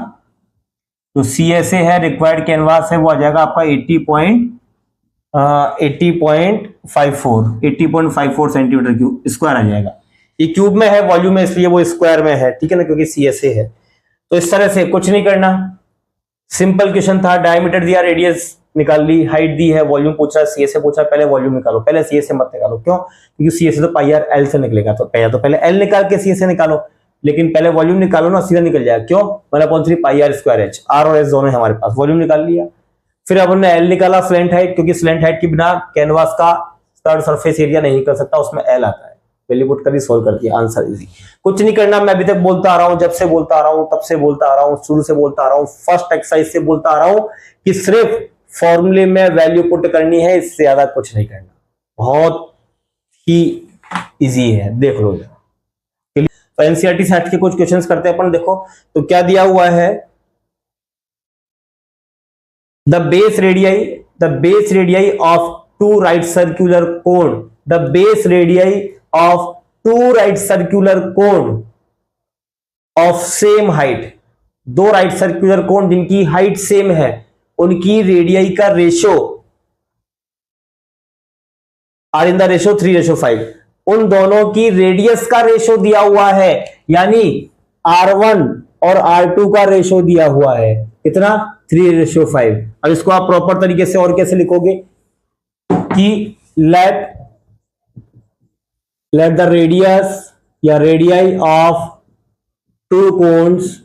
तो CSA है, रिक्वायर्ड कैनवास है, वो आ जाएगा आपका 80.54 सेंटीमीटर क्यूब स्क्वायर आ जाएगा। ये क्यूब में है, वॉल्यूम में इसलिए वो स्क्वायर में है, ठीक है ना, क्योंकि CSA है। तो इस तरह से कुछ नहीं करना, सिंपल क्वेश्चन था, डायमीटर दिया, रेडियस निकाल ली, हाइट दी है, वॉल्यूम पूछा, CSA पूछा, पहले वॉल्यूम निकालो, पहले CSA मत निकालो। क्यों? क्योंकि CSA तो पाई आर एल से निकलेगा, तो पहले एल निकाल के CSA निकालो, लेकिन पहले वॉल्यूम निकालो ना, सीधा निकल जाएगा। क्यों? 1/3 pi are square H, are और एच दोनों है हमारे पास, वॉल्यूम निकाल लिया। फिर अब हमने एल निकाला, स्लैंट हाइट, क्योंकि स्लैंट हाइट के बिना कैनवास का थर्ड सरफेस एरिया नहीं कर सकता, उसमें एल आता है, वैल्यू पुट कर सोल्व कर दिया, आंसर इजी। कुछ नहीं करना, मैं अभी तक बोलता आ रहा हूं, जब से बोलता आ रहा हूं, तब से बोलता आ रहा हूं, शुरू से बोलता आ रहा हूं, फर्स्ट एक्सरसाइज से बोलता आ रहा हूं कि सिर्फ फॉर्मूले में वैल्यू पुट करनी है, इससे ज्यादा कुछ नहीं करना, बहुत ही इजी है, देख लो। तो एनसीईआरटी से हट के कुछ क्वेश्चंस करते हैं अपन। देखो तो क्या दिया हुआ है, the base radii of two right circular cone, the base radii of two right circular cone of same height, दो राइट सर्कुलर कोन जिनकी हाइट सेम है, उनकी रेडियाई का ratio are in the ratio 3:5, उन दोनों की रेडियस का रेशो दिया हुआ है, यानी R1 और R2 का रेशो दिया हुआ है, कितना 3:5। अब इसको आप प्रॉपर तरीके से और कैसे लिखोगे कि लेट द रेडियस या radii of two cones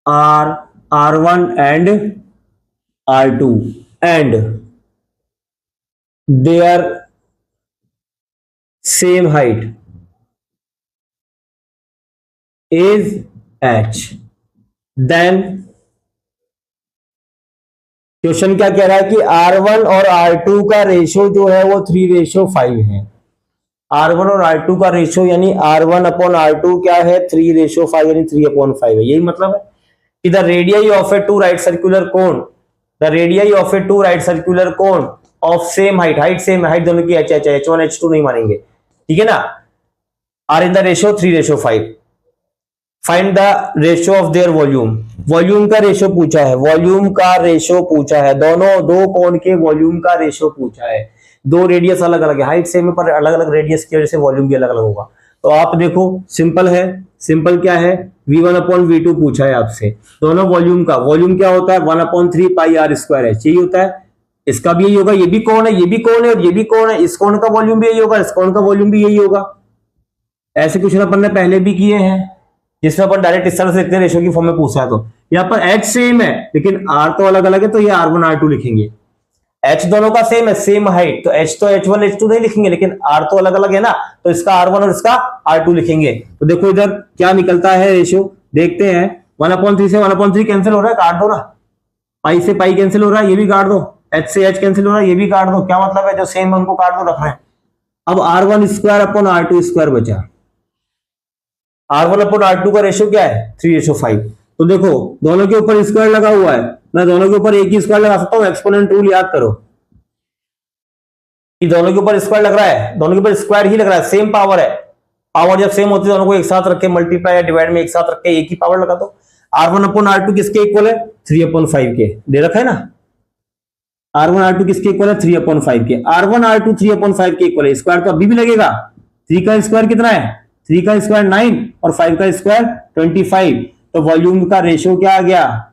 are R1 and R2 and their same height is h, then question क्या कह रहा है कि R1 और R2 का रेशो जो है वो 3:5 है। R1 और R2 का रेशो यानी R1/R2 क्या है 3:5 यानी 3/5 है। यही मतलब है कि the radii of a two right circular cone, the radii of a two right circular cone of same height, height same, height दोनों की H1 H2 नहीं मानेंगे, ठीक है ना, are in the ratio 3:5। Find the ratio of their volume, volume का रेशो पूछा है, वॉल्यूम का रेशो पूछा है, दोनों दो कोण के वॉल्यूम का रेशो पूछा है। दो रेडियस अलग अलग है, हाइट सेम है पर अलग अलग रेडियस की वजह से वॉल्यूम भी अलग अलग होगा। तो आप देखो सिंपल है, सिंपल क्या है, V1/V2 पूछा है आपसे, दोनों वॉल्यूम का, वॉल्यूम क्या होता है 1/3 पाई आर स्क्वायर है, यही होता है, इसका भी यही होगा, ये भी कौन है, ये भी कौन है और ये भी कौन है, इस कौन का वॉल्यूम भी यही होगा, इस कौन का वॉल्यूम भी यही होगा। ऐसे क्वेश्चन अपन ने पहले भी किए हैं जिसमें अपन डायरेक्ट इस तरह से लिखते हैं, रेशो की फॉर्म में पूछा है। तो यहाँ पर H सेम है लेकिन R तो अलग अलग है, तो ये R1 R2 लिखेंगे। H दोनों का सेम है, सेम हाइट, तो H तो H1 H2 नहीं लिखेंगे, लेकिन R तो अलग अलग है ना, तो इसका R1 और इसका R2 लिखेंगे। तो देखो इधर क्या निकलता है रेशो, देखते हैं। 1/3 से 1/3 कैंसिल हो रहा है, काट दो ना, पाई से पाई कैंसिल हो रहा है, ये भी काट दो, H से H कैंसिल हो रहा है, ये भी काट दो। क्या मतलब है, जो सेम है उनको काट दो, रख रहे हैं। अब R1² बचा, R1/R2 का रेशो क्या है 3:5। तो देखो दोनों के ऊपर स्क्वायर लगा हुआ है, मैं दोनों के ऊपर एक ही स्क्वायर लगा सकता हूं, एक्सपोनेंट रूल याद करो कि दोनों के ऊपर स्क्वायर लग रहा है, दोनों के ऊपर स्क्वायर ही लग रहा है, सेम पावर है। पावर जब सेम होती है दोनों को एक साथ रख के मल्टीप्लाई या डिवाइड में एक साथ रख के एक ही पावर लगा दो। R1/R2 किसके इक्वल है 3/5 के, दे रखा है ना, R1/R2 किसके इक्वल है 3/5 के, R1/R2 3/5 के इक्वल है, स्क्वायर तो अभी भी लगेगा, 3 का स्क्वायर कितना है, 3 का स्क्वायर 9 और 5 का स्क्वायर 25, तो वॉल्यूम का रेशो क्या आ गया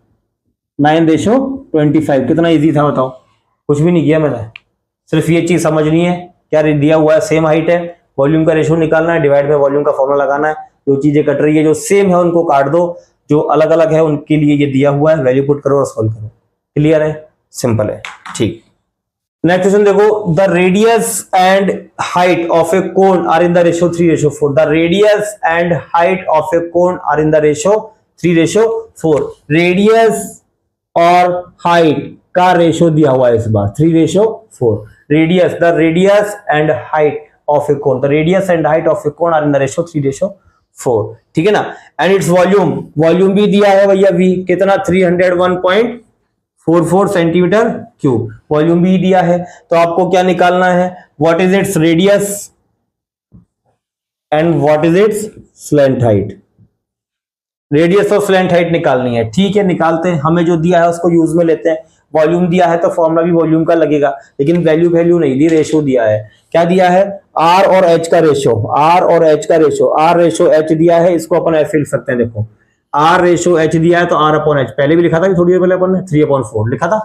9:25। कितना इजी था बताओ, कुछ भी नहीं किया मैंने, सिर्फ ये चीज समझनी है, क्या दिया हुआ है सेम हाइट है, वॉल्यूम का रेशो निकालना है, डिवाइड में वॉल्यूम का फॉर्मूला लगाना है, जो चीजें कट रही है जो सेम है उनको काट दो, जो अलग अलग है उनके लिए ये दिया हुआ है, वैल्यू पुट करो और सॉल्व करो। क्लियर है, सिंपल है, ठीक। नेक्स्ट क्वेश्चन देखो, the radius and height of a cone are in the ratio 3:4, the radius and height of a cone are in the ratio 3:4। Radius और हाइट का रेशो दिया हुआ है इस बार 3:4। Radius, the radius and height of a cone, the radius and height of a cone are in the ratio 3:4, ठीक है ना। एंड इट्स वॉल्यूम, वॉल्यूम भी दिया है भैया v कितना 301.44 सेंटीमीटर क्यूब, वॉल्यूम भी दिया है। तो आपको क्या निकालना है, what is its radius and what is it's slant height. Radius और स्लैंट हाइट निकालनी है, ठीक है, निकालते हैं। हमें जो दिया है उसको यूज में लेते हैं। वॉल्यूम दिया है तो फॉर्मूला भी वॉल्यूम का लगेगा, लेकिन वैल्यू नहीं दी, रेशो दिया है। क्या दिया है, आर और एच का रेशो, आर और एच का रेशो, आर रेशो एच दिया है, इसको अपन ऐसे लिख सकते हैं, देखो आर रेशो एच दिया है तो आर अपॉन एच, पहले भी लिखा था थोड़ी देर पहले अपन ने 3/4 लिखा था,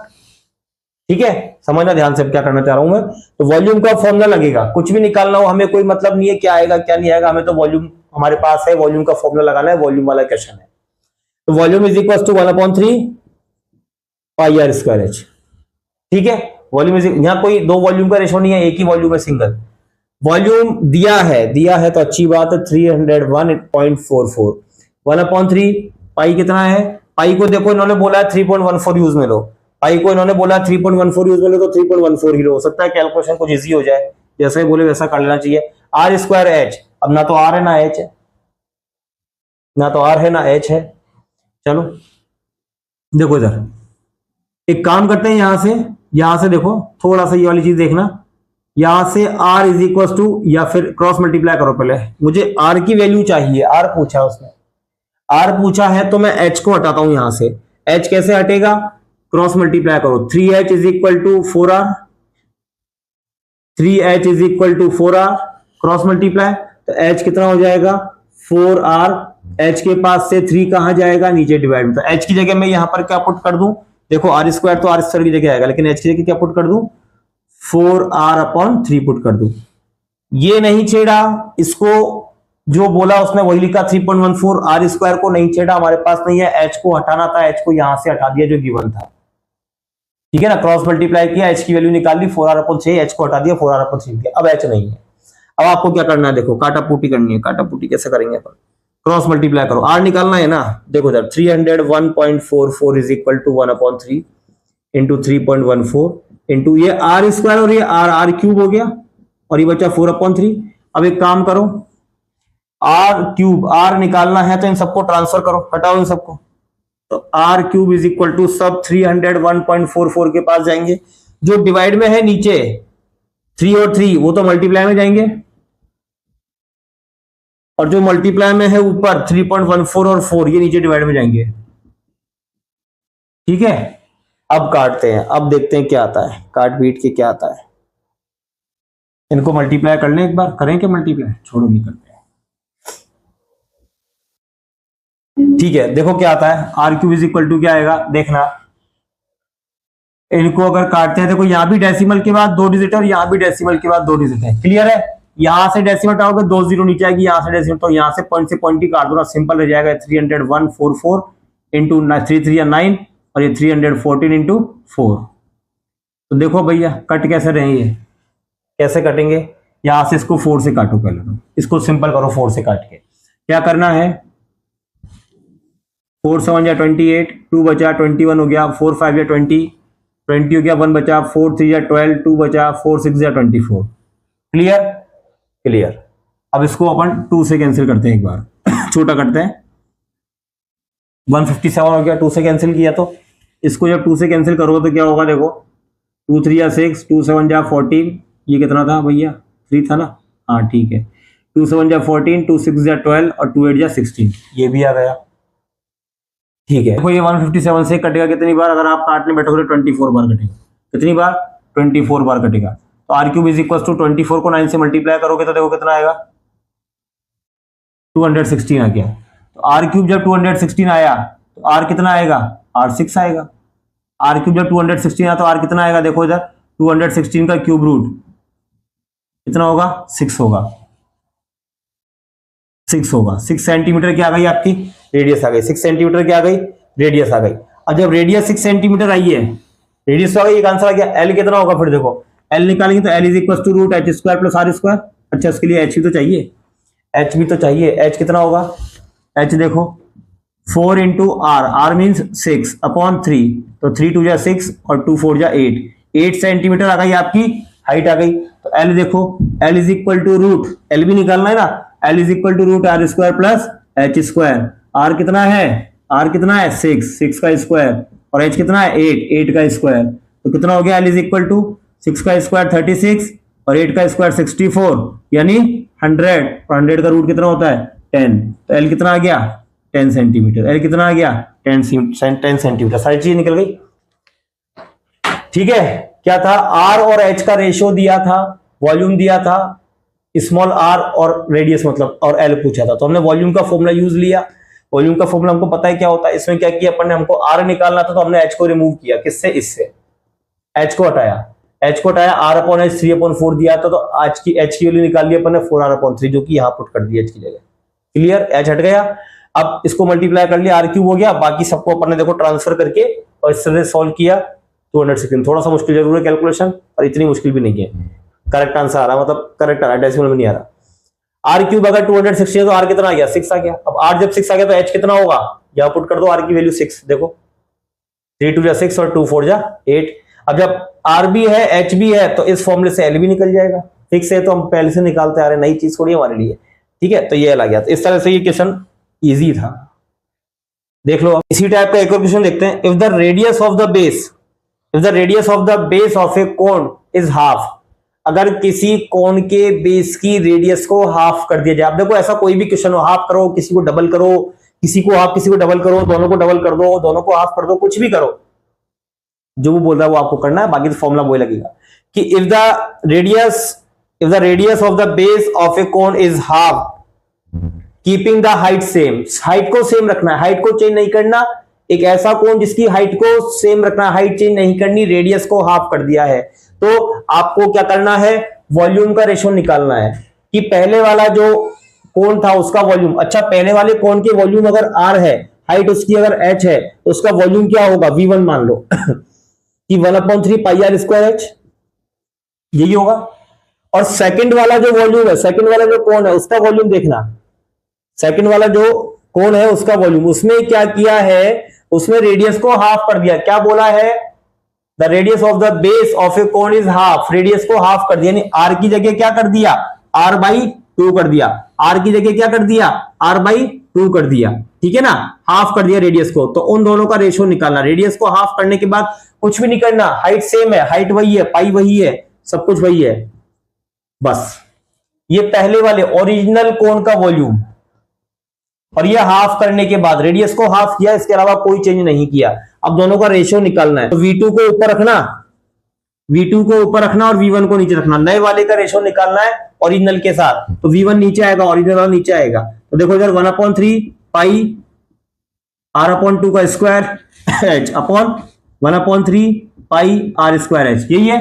ठीक है। समझना ध्यान से क्या करना चाह रहा हूं मैं। तो वॉल्यूम का फॉर्मूला लगेगा, कुछ भी निकालना हो हमें कोई मतलब नहीं है क्या आएगा क्या नहीं आएगा, हमें तो वॉल्यूम हमारे पास है, वॉल्यूम का फॉर्मूला लगाना है, वॉल्यूम वाला क्वेश्चन है। तो volume is equal to 1/3 pi are square H, ठीक है। वॉल्यूम इज, यहां कोई दो वॉल्यूम का रेशो नहीं है, एक ही वॉल्यूम है, सिंगल वॉल्यूम दिया है तो अच्छी बात है 301.44 1/3 पाई कितना है, पाई को देखो इन्होंने बोला है 3.14 यूज में लो, पाई को इन्होंने बोला 3.14 यूज में लो तो 3.14 ही लो, हो सकता है कैलकुलेशन कुछ इजी हो जाए, जैसे बोले वैसा कर लेना चाहिए। आर स्क्वायर एच, अब ना तो आर है ना एच है, ना तो आर है ना एच है। चलो देखो इधर एक काम करते हैं, यहां से देखो थोड़ा सा ये वाली चीज देखना, यहां से r इज इक्वल टू, या फिर क्रॉस मल्टीप्लाई करो, पहले मुझे r की वैल्यू चाहिए, r पूछा उसने, r पूछा है तो मैं h को हटाता हूं यहां से। h कैसे हटेगा, क्रॉस मल्टीप्लाई करो, 3h is equal to 4r, 3h is equal to 4r, cross multiply तो h कितना हो जाएगा 4r, h के पास से 3 कहां जाएगा नीचे डिवाइड में, तो h की जगह मैं यहां पर क्या पुट कर दूं, देखो आर स्क्वायर तो आर स्क्वायर की जगह आएगा, लेकिन एच की जगह क्या पुट कर दूं 4r/3 पुट कर दूं। ये नहीं छेड़ा इसको, जो बोला उसने वही लिखा 3.14, आर स्क्वायर को नहीं छेड़ा, हमारे पास नहीं है, एच को हटाना था, एच को यहां से हटा दिया जो गिवन था, ठीक है ना। क्रॉस मल्टीप्लाई किया, एच की वैल्यू निकाल ली 4r/6, एच को हटा दिया 4r/3 दिया, अब एच नहीं है। अब आपको क्या करना है, देखो काटापुटी करनी है, काटापुटी कैसे करेंगे अपन, क्रॉस मल्टीप्लाई करो, आर निकालना है ना, देखो इधर 301.44 is equal to 1/3 into 3.14 into ये आर स्क्वायर और ये आर क्यूब हो गया, और ये बचा 4/3। अब एक काम करो, आर क्यूब, आर निकालना है तो इन सबको ट्रांसफर करो, हटाओ इन सबको, तो R cube is equal to सब 301.44 के पास जाएंगे, जो डिवाइड में है नीचे 3 और 3 वो तो मल्टीप्लाई में जाएंगे, और जो मल्टीप्लाई में है ऊपर 3.14 और 4 ये नीचे डिवाइड में जाएंगे, ठीक है। अब काटते हैं, अब देखते हैं क्या आता है, काट पीट के क्या आता है, इनको मल्टीप्लाई कर लें एक बार, करें क्या मल्टीप्लाई, छोड़ो नहीं करते हैं, ठीक है। देखो क्या आता है, R cube is equal to क्या आएगा, देखना इनको अगर काटते हैं, देखो यहां भी डेसिमल के बाद 2 डिजिट है और यहां भी डेसिमल के बाद 2 डिजिट है, क्लियर है। यहां से डेसिमल हटाओगे 2 0 नीचे आएगी, यहां से डेसिमल, तो यहां से पॉइंट ही काट दो ना, सिंपल रह जाएगा 301.44 इंटू 3 3 9 और ये 314 इंटू 4। तो देखो भैया कट कैसे रहेंगे, कैसे कटेंगे, यहां से इसको 4 से काटो, पहले तो इसको सिंपल करो 4 से काट के, क्या करना है 4 7 या 28, 2 बचा 21 हो गया, 4 5 या 20 हो गया, 1 बचा, 4 3 या 12, 2 बचा, 4 6 या 24, क्लियर क्लियर। अब इसको अपन 2 से कैंसिल करते हैं एक बार छोटा करते हैं, 157 हो गया, 2 से कैंसिल किया, तो इसको जब 2 से कैंसिल करोगे तो क्या होगा, देखो 2 3 या 6, 2 7 या 14, ये कितना था भैया 3 था ना, हाँ ठीक है, 2 7 या 14, 2 6 या 12 और 2 8 या 16, ये भी आ गया, ठीक है। देखो ये 157 से कटेगा कितनी बार, अगर आप काटने बैठोगे 24 बार कटेगा, कितनी बार 24 बार कटेगा। तो R cube is equal to 24 को 9 से मल्टीप्लाई करोगे तो देखो कितना आएगा 216 आ गया। तो आर क्यूब जब 216 आया तो आर कितना आएगा, आर 6 आएगा। आर क्यूब जब 216 आया तो आर कितना आएगा, देखो इधर 216 का क्यूब रूट कितना होगा 6 होगा, 6 होगा। 6 सेंटीमीटर की आ गई आपकी रेडियस आ गई, 6 सेंटीमीटर की आ गई रेडियस आ गई। अब जब रेडियस 6 सेंटीमीटर आई है, रेडियस आ गई, एक आंसर आ गया। एल कितना होगा, फिर देखो एल निकालेंगे तो L is equal to root H square plus are square. अच्छा इसके लिए एच भी तो चाहिए, एच भी तो चाहिए, एच कितना होगा, एच देखो 4 इंटू आर मीन्स 6/3, तो 3 2 जा 6 और 2 4 जा 8 सेंटीमीटर आ गई आपकी हाइट आ गई। तो एल देखो, L is equal to root, L भी निकालना है ना, L is equal to root R square plus H square. R कितना है, आर कितना है 6 का स्क्वायर, और एच कितना है 8 का स्क्वायर। तो कितना हो गया, एल इज इक्वल टू 6 का स्क्वायर 36 और 8 का स्क्वायर 64 यानी 100, और 100 का रूट कितना होता है 10। तो एल कितना आ गया 10 सेंटीमीटर, एल कितना आ गया 10 सेंटीमीटर। सारी चीज निकल गई। ठीक है, क्या था, आर और एच का रेशियो दिया था, वॉल्यूम दिया था, स्मॉल आर और रेडियस मतलब और एल पूछा था। तो हमने वॉल्यूम का फॉर्मूला यूज लिया। वॉल्यूम का फॉर्मूला हमको पता है क्या होता है। इसमें क्या किया अपन ने, हमको आर निकालना था तो हमने एच को रिमूव किया। किससे, इससे एच को हटाया, r/h 3/4 दिया था, तो एच की वैल्यू निकाल ली अपन ने 4r/3, जो कि यहां पुट कर दिया एच की जगह। क्लियर, एच हट गया। अब इसको मल्टीप्लाई कर लिया, r³ हो गया। बाकी सबको अपन ने देखो ट्रांसफर करके और इस तरह सॉल्व किया 216। थोड़ा सा मुश्किल जरूर है कैलकुलेशन, पर इतनी मुश्किल भी नहीं है। करेक्ट आंसर आ रहा, मतलब करेक्ट आ रहा है, डेसिमल में नहीं आ रहा। r³ अगर 260 है तो r कितना आ गया 6 आ गया। अब r जब 6 आ गया तो h कितना होगा, यहां पुट कर दो, r की वैल्यू 6। देखो 3 2 जा 6 और 2 4 जा 8। अब जब r भी है h भी है तो इस फॉर्मूले से l भी निकल जाएगा। फिक्स है तो हम पहले से निकालते आ रहे हैं, नई चीज थोड़ी हमारे लिए। ठीक है, तो ये l आ गया। तो इस तरह से ये क्वेश्चन इजी था। देख लो, इसी टाइप का एक और क्वेश्चन देखते हैं। If the radius of the base of a cone is half, अगर किसी कोन के बेस की रेडियस को हाफ कर दिया जाए। अब देखो, ऐसा कोई भी क्वेश्चन हो, हाफ करो, किसी को डबल करो, किसी को हाफ किसी को डबल करो, दोनों को डबल कर दो, दोनों को हाफ कर दो, कुछ भी करो, जो वो बोल रहा है वो आपको करना है। बाकी तो फॉर्मूला वही लगेगा कि if the radius of the base of a cone is half keeping the height same, height को सेम रखना है, हाइट को चेंज नहीं करना। एक ऐसा कोन जिसकी हाइट को सेम रखना, हाइट चेंज नहीं करनी, रेडियस को हाफ कर दिया है, तो आपको क्या करना है, वॉल्यूम का रेशियो निकालना है कि पहले वाला जो कोन था उसका वॉल्यूम, अच्छा पहले वाले कोन के वॉल्यूम अगर r है, हाइट उसकी अगर h है, तो उसका वॉल्यूम क्या होगा, v1 मान लो कि 1/3 पाई r स्क्वायर h, यही होगा। और सेकंड वाला जो वॉल्यूम है, सेकंड वाला जो कोन है उसका वॉल्यूम देखना, सेकंड वाला जो कोन है उसका वॉल्यूम, उसमें क्या किया है, उसमें रेडियस को हाफ कर दिया। क्या बोला है, the radius of the base of a cone is half, radius को हाफ कर दिया, यानी r की जगह क्या कर दिया, r/2 कर दिया, r की जगह क्या कर दिया, r/2 कर दिया। ठीक है ना, हाफ कर दिया रेडियस को। तो उन दोनों का रेशियो निकालना, रेडियस को हाफ करने के बाद कुछ भी नहीं करना, हाइट सेम है, हाइट वही है, पाई वही है, सब कुछ वही है, बस ये पहले वाले ओरिजिनल कोन का वॉल्यूम, और ये हाफ करने के बाद रेडियस को हाफ किया, इसके अलावा कोई चेंज नहीं किया। अब दोनों का रेशियो निकालना है, तो V2 को ऊपर रखना, V2 को ऊपर रखना और V1 को नीचे रखना। नए वाले का रेशियो निकालना है ओरिजिनल के साथ, तो V1 नीचे आएगा, ओरिजिनल वाला नीचे आएगा। तो देखो इधर 1/3 पाई r/2 का स्क्वायर h अपॉन 1/3 पाई r स्क्वायर h, यही है।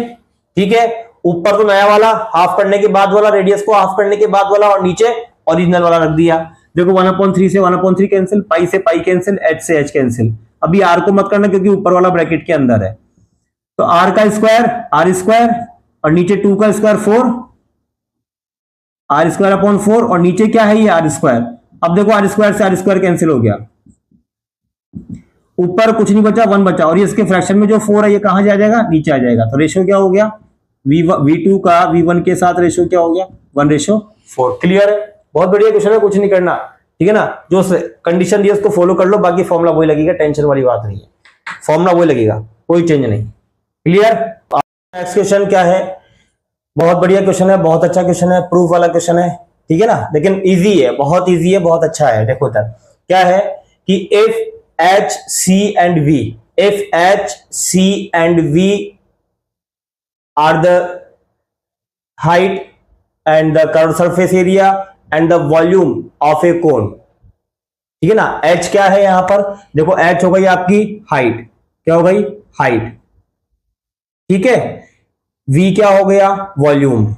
ठीक है, ऊपर तो नया वाला हाफ करने के बाद वाला, रेडियस को हाफ करने के बाद वाला, और नीचे ओरिजिनल वाला रख दिया। देखो 1/3 से 1/3 कैंसिल, पाई से पाई कैंसिल, h से h कैंसिल। अभी r को मत करना क्योंकि ऊपर वाला ब्रैकेट के अंदर है। तो r का स्क्वायर r स्क्वायर और नीचे 2 का स्क्वायर 4, r स्क्वायर अपॉन 4, और नीचे क्या है ये r स्क्वायर। अब देखो r स्क्वायर से r स्क्वायर कैंसिल हो गया, ऊपर कुछ नहीं बचा, 1 बचा, और ये इसके फ्रैक्शन में जो 4 है ये कहां जाएगा, नीचे आ जाएगा। तो रेशियो क्या हो गया, V2 का V1 के साथ रेशियो क्या हो गया, 1/4। क्लियर है, बहुत बढ़िया क्वेश्चन है, कुछ नहीं करना। ठीक है ना, जो कंडीशन दी है उसको फॉलो कर लो, बाकी फॉर्मूला वही लगेगा, टेंशन वाली बात नहीं है, फॉर्मूला वही लगेगा, कोई चेंज नहीं। क्लियर। नेक्स्ट क्वेश्चन क्या है, बहुत बढ़िया क्वेश्चन है, बहुत अच्छा क्वेश्चन है, प्रूफ वाला क्वेश्चन है। ठीक है ना, लेकिन इजी है, बहुत इजी है, बहुत अच्छा है। देखो इधर क्या है कि if H, C and V, if H, C and V are the height and the curved surface area and the volume of a cone, ठीक है ना। H क्या है यहां पर, देखो H हो गई आपकी हाइट, क्या हो गई, हाइट। ठीक है, V क्या हो गया, वॉल्यूम,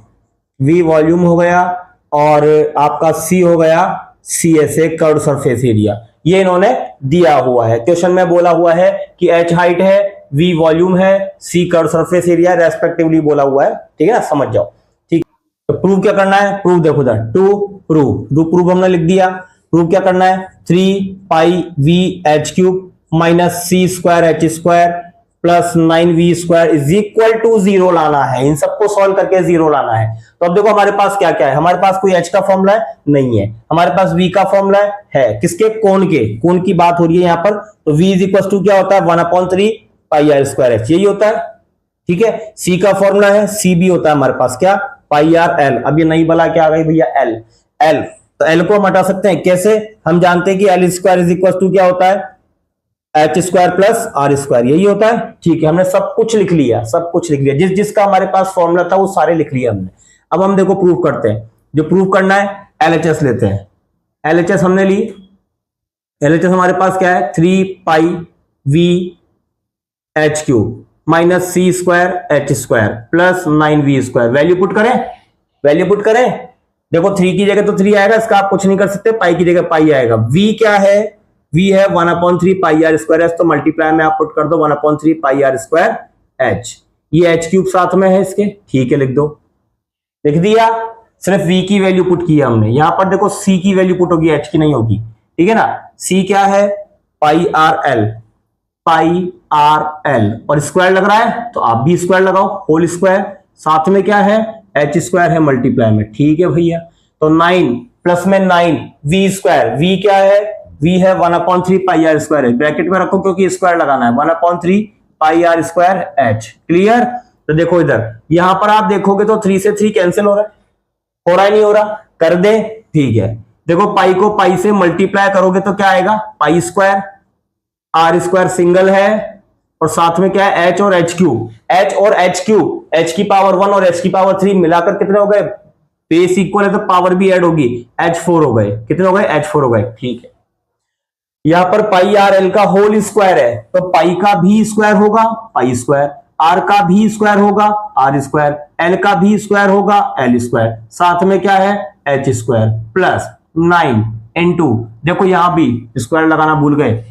V वॉल्यूम हो गया, और आपका C हो गया CSA कर्व्ड सरफेस एरिया। ये इन्होंने दिया हुआ है, क्वेश्चन में बोला हुआ है कि H हाइट है, V वॉल्यूम है, C curved surface area respectively बोला हुआ है। ठीक है ना, समझ जाओ। ठीक, तो प्रूव क्या करना है, प्रूव देखो इधर, टू प्रूव हमने लिख दिया। प्रूव क्या करना है, 3 pi V H cube minus C square H square plus 9v square is equal to 0 लाना है। इन सबको सॉल्व करके 0 लाना है। तो अब देखो हमारे पास क्या क्या है, हमारे पास कोई h का फॉर्मूला है नहीं है, हमारे पास v का फॉर्मूला है किसके, कोण के, कोण की बात हो रही है यहां पर। तो v इज इक्वल टू क्या होता है 1/3 पाई आर स्क्वायर एच, यही होता है, ठीक है। c का फॉर्मूला है, c भी होता है हमारे पास क्या, पाई आर एल। अब ये नई बला क्या आ गई भैया, एल। तो एल को हम हटा सकते हैं कैसे, हम जानते हैं कि L square is equal to क्या होता है H square plus are square, यही होता है, ठीक है। हमने सब कुछ लिख लिया, सब कुछ लिख लिया, जिसका हमारे पास फॉर्मूला था वो सारे लिख लिया हमने। अब हम देखो प्रूफ करते हैं, जो प्रूफ करना है एलएचएस लेते हैं। एलएचएस हमने ली, एलएचएस हमारे पास क्या है 3 pi V H cube minus C square H square plus 9v square. Value put करें, वैल्यू पुट करें, देखो 3 की जगह तो 3 आएगा, इसका आप कुछ नहीं कर सकते, पाई की जगह पाई आएगा। v क्या है, v है 1/3 पाई आर स्क्वायर एच, तो मल्टीप्लाई में आप पुट कर दो 1/3 पाई आर स्क्वायर एच। ये एच क्यूब साथ में है इसके, ठीक है, लिख दो, लिख दिया। सिर्फ v की वैल्यू पुट की हमने, यहां पर देखो c की वैल्यू पुट होगी, h की नहीं होगी, ठीक है ना। c क्या है पाई आर एल, पाई आर एल, और स्क्वायर लग रहा है तो आप भी स्क्वायर लगाओ, होल स्क्वायर, साथ में क्या है एच स्क्वायर है मल्टीप्लाई में, ठीक है भैया। तो 9 प्लस में 9 v स्क्वायर, v क्या है, v है 1/3 pi are square H, bracket में रखो क्योंकि स्क्वायर लगाना है, 1/3 pi are square H, clear. तो देखो इधर यहां पर आप देखोगे तो 3 से 3 कैंसिल हो रहा है, हो रहा है नहीं हो रहा, कर दे, ठीक है। देखो पाई को पाई से मल्टीप्लाई करोगे तो क्या आएगा pi square, R square single है और साथ में क्या है एच और एच क्यूब, एच और एच क्यूब, एच की पावर 1 और एच की पावर 3 मिलाकर कितने हो गए, बेस इक्वल है तो पावर भी ऐड होगी, h4 हो गए, कितने हो गए h4 हो गए, ठीक है। यहां पर पाई आर एल का होल स्क्वायर है तो पाई का भी स्क्वायर होगा पाई स्क्वायर, आर का भी स्क्वायर होगा आर स्क्वायर, एल का भी स्क्वायर होगा एल स्क्वायर, साथ में क्या है एच स्क्वायर प्लस 9 इनटू, देखो यहां भी स्क्वायर लगाना भूल गए,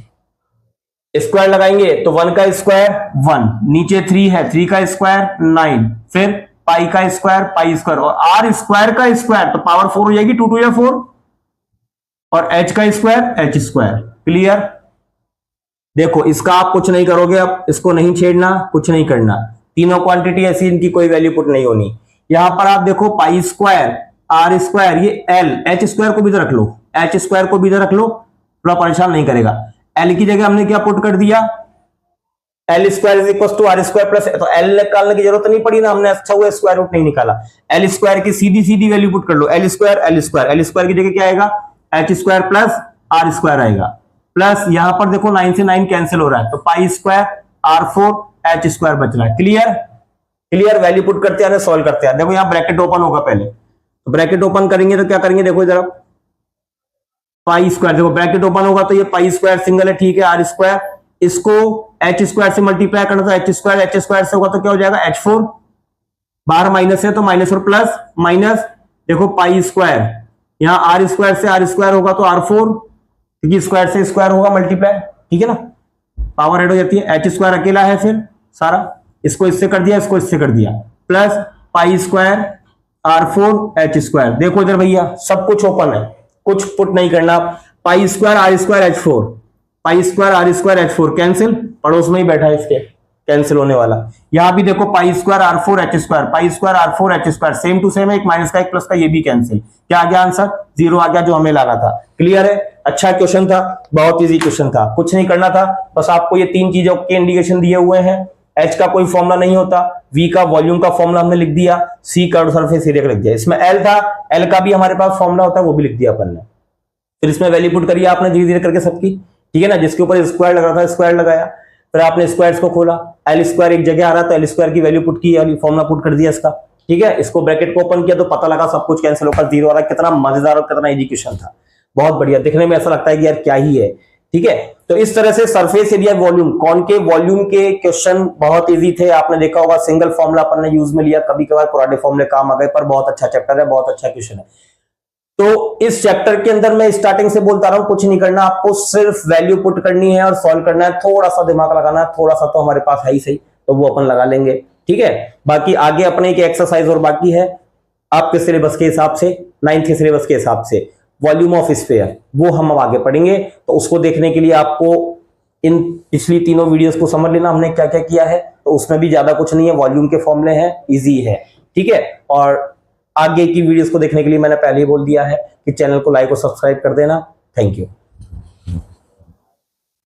स्क्वायर लगाएंगे तो 1 का स्क्वायर 1, नीचे 3 है, 3 का स्क्वायर 9, फिर पाई का स्क्वायर पाई स्क्वायर, और आर स्क्वायर का स्क्वायर तो पावर 4 हो जाएगी, 2 2 या 4, और एच का स्क्वायर एच स्क्वायर, क्लियर। देखो इसका आप कुछ नहीं करोगे, अब इसको नहीं छेड़ना, कुछ नहीं करना, तीनों क्वांटिटी ऐसी, इनकी कोई वैल्यू पुट नहीं होनी। यहां पर आप देखो पाई स्क्वायर आर स्क्वायर, ये एल, एच स्क्वायर को भी इधर रख लो, एच स्क्वायर को भी इधर रख लो, थोड़ा परेशान नहीं करेगा। एल की जगह हमने क्या पुट कर दिया, L square is equal to R square plus, तो एल निकालने की जरूरत नहीं पड़ी ना, हमने अच्छा हुआ स्क्वायर रूट नहीं निकाला। एल स्क्वायर की सीधी सीधी वैल्यू पुट कर लो, L square L square, L square की जगह क्या आएगा H square plus are square आएगा, प्लस यहां पर देखो 9 से 9 कैंसिल हो रहा है तो पाई स्क्वायर r4 एच स्क्वायर बच रहा है, क्लियर। क्लियर, वैल्यू पुट करते हैं, सॉल्व करते हैं। देखो यहां ब्रैकेट ओपन होगा पहले, तो ब्रैकेट ओपन करेंगे तो क्या करेंगे, देखो इधर पाई स्क्वायर, देखो ब्रैकेट ओपन होगा तो ये पाई स्क्वायर सिंगल है, ठीक है, आर स्क्वायर, इसको एच स्क्वायर से मल्टीप्लाई करना तो एच स्क्वायर से होगा तो क्या हो जाएगा h4, बाहर माइनस है तो माइनस और प्लस माइनस, देखो पाई स्क्वायर, यहां आर स्क्वायर से आर स्क्वायर होगा तो r4, क्योंकि स्क्वायर से स्क्वायर होगा मल्टीप्लाई, ठीक है ना, पावर ऐड हो जाती है। एच स्क्वायर अकेला है फिर सारा, इसको इससे कर दिया, इसको इससे कर दिया, plus pi square r4 H square. देखो इधर भैया सब कुछ ओपन है, कुछ पुट नहीं करना, pi square R square h4, pi square R square h4 cancel, पड़ोस में ही बैठा है इसके, कैंसिल होने वाला। यहां भी देखो pi square r4 H square, pi square r4 H square, same to same है, एक माइनस का एक प्लस का, ये भी कैंसिल, क्या आ गया आंसर 0 आ गया, जो हमें लाना था। क्लियर है, अच्छा क्वेश्चन था, बहुत इजी क्वेश्चन था, कुछ नहीं करना था, बस आपको ये 3 चीजों के इंडिकेशन दिए हुए हैं। एच का कोई फॉर्मूला नहीं होता, वी का वॉल्यूम का फॉर्मूला हमने लिख दिया, सी कर्व सरफेस एरिया का लिख दिया, इसमें एल था, एल का भी हमारे पास फॉर्मूला होता है, वो भी लिख दिया अपन ने। फिर इसमें वैल्यू पुट करिए आपने धीरे धीरे करके सबकी, ठीक है ना, जिसके ऊपर स्क्वायर लग रहा था स्क्वायर लगाया, फिर आपने स्क्वायर्स को खोला, एल स्क्वायर एक जगह आ रहा था, एल स्क्वायर की वैल्यू पुट की, फॉर्मूला पुट कर दिया इसका, ठीक है। इसको ब्रैकेट को ओपन किया तो पता लगा सब कुछ कैंसिल होकर 0 आ रहा है। कितना मजेदार और कितना इजी क्वेश्चन था, बहुत बढ़िया, दिखने में ऐसा लगता है कि यार क्या ही है, ठीक है। तो इस तरह से surface area volume, concave volume के क्वेश्चन बहुत इजी थे, आपने देखा होगा, सिंगल फॉर्मूला अपन ने यूज में लिया, कभी कभार पुराने फॉर्मूले काम आ गए, पर बहुत अच्छा चैप्टर है, बहुत अच्छा क्वेश्चन है। तो इस चैप्टर के अंदर मैं स्टार्टिंग से बोलता रहा हूं, कुछ नहीं करना, आपको सिर्फ वैल्यू पुट करनी है और सॉल्व करना है, थोड़ा सा दिमाग लगाना है, थोड़ा सा तो हमारे पास है ही सही, तो वो अपन लगा लेंगे, ठीक है। बाकी आगे अपने एक एक्सरसाइज और बाकी है आपके सिलेबस के हिसाब से, 9th के सिलेबस के हिसाब से, वॉल्यूम ऑफ स्फीयर, वो हम अब आगे पढ़ेंगे। तो उसको देखने के लिए आपको इन पिछली तीनों वीडियोस को समझ लेना हमने क्या क्या किया है। तो उसमें भी ज्यादा कुछ नहीं है, वॉल्यूम के फॉर्मूले हैं, इजी है, ठीक है। और आगे की वीडियोस को देखने के लिए मैंने पहले ही बोल दिया है कि चैनल को लाइक और सब्सक्राइब कर देना। Thank you.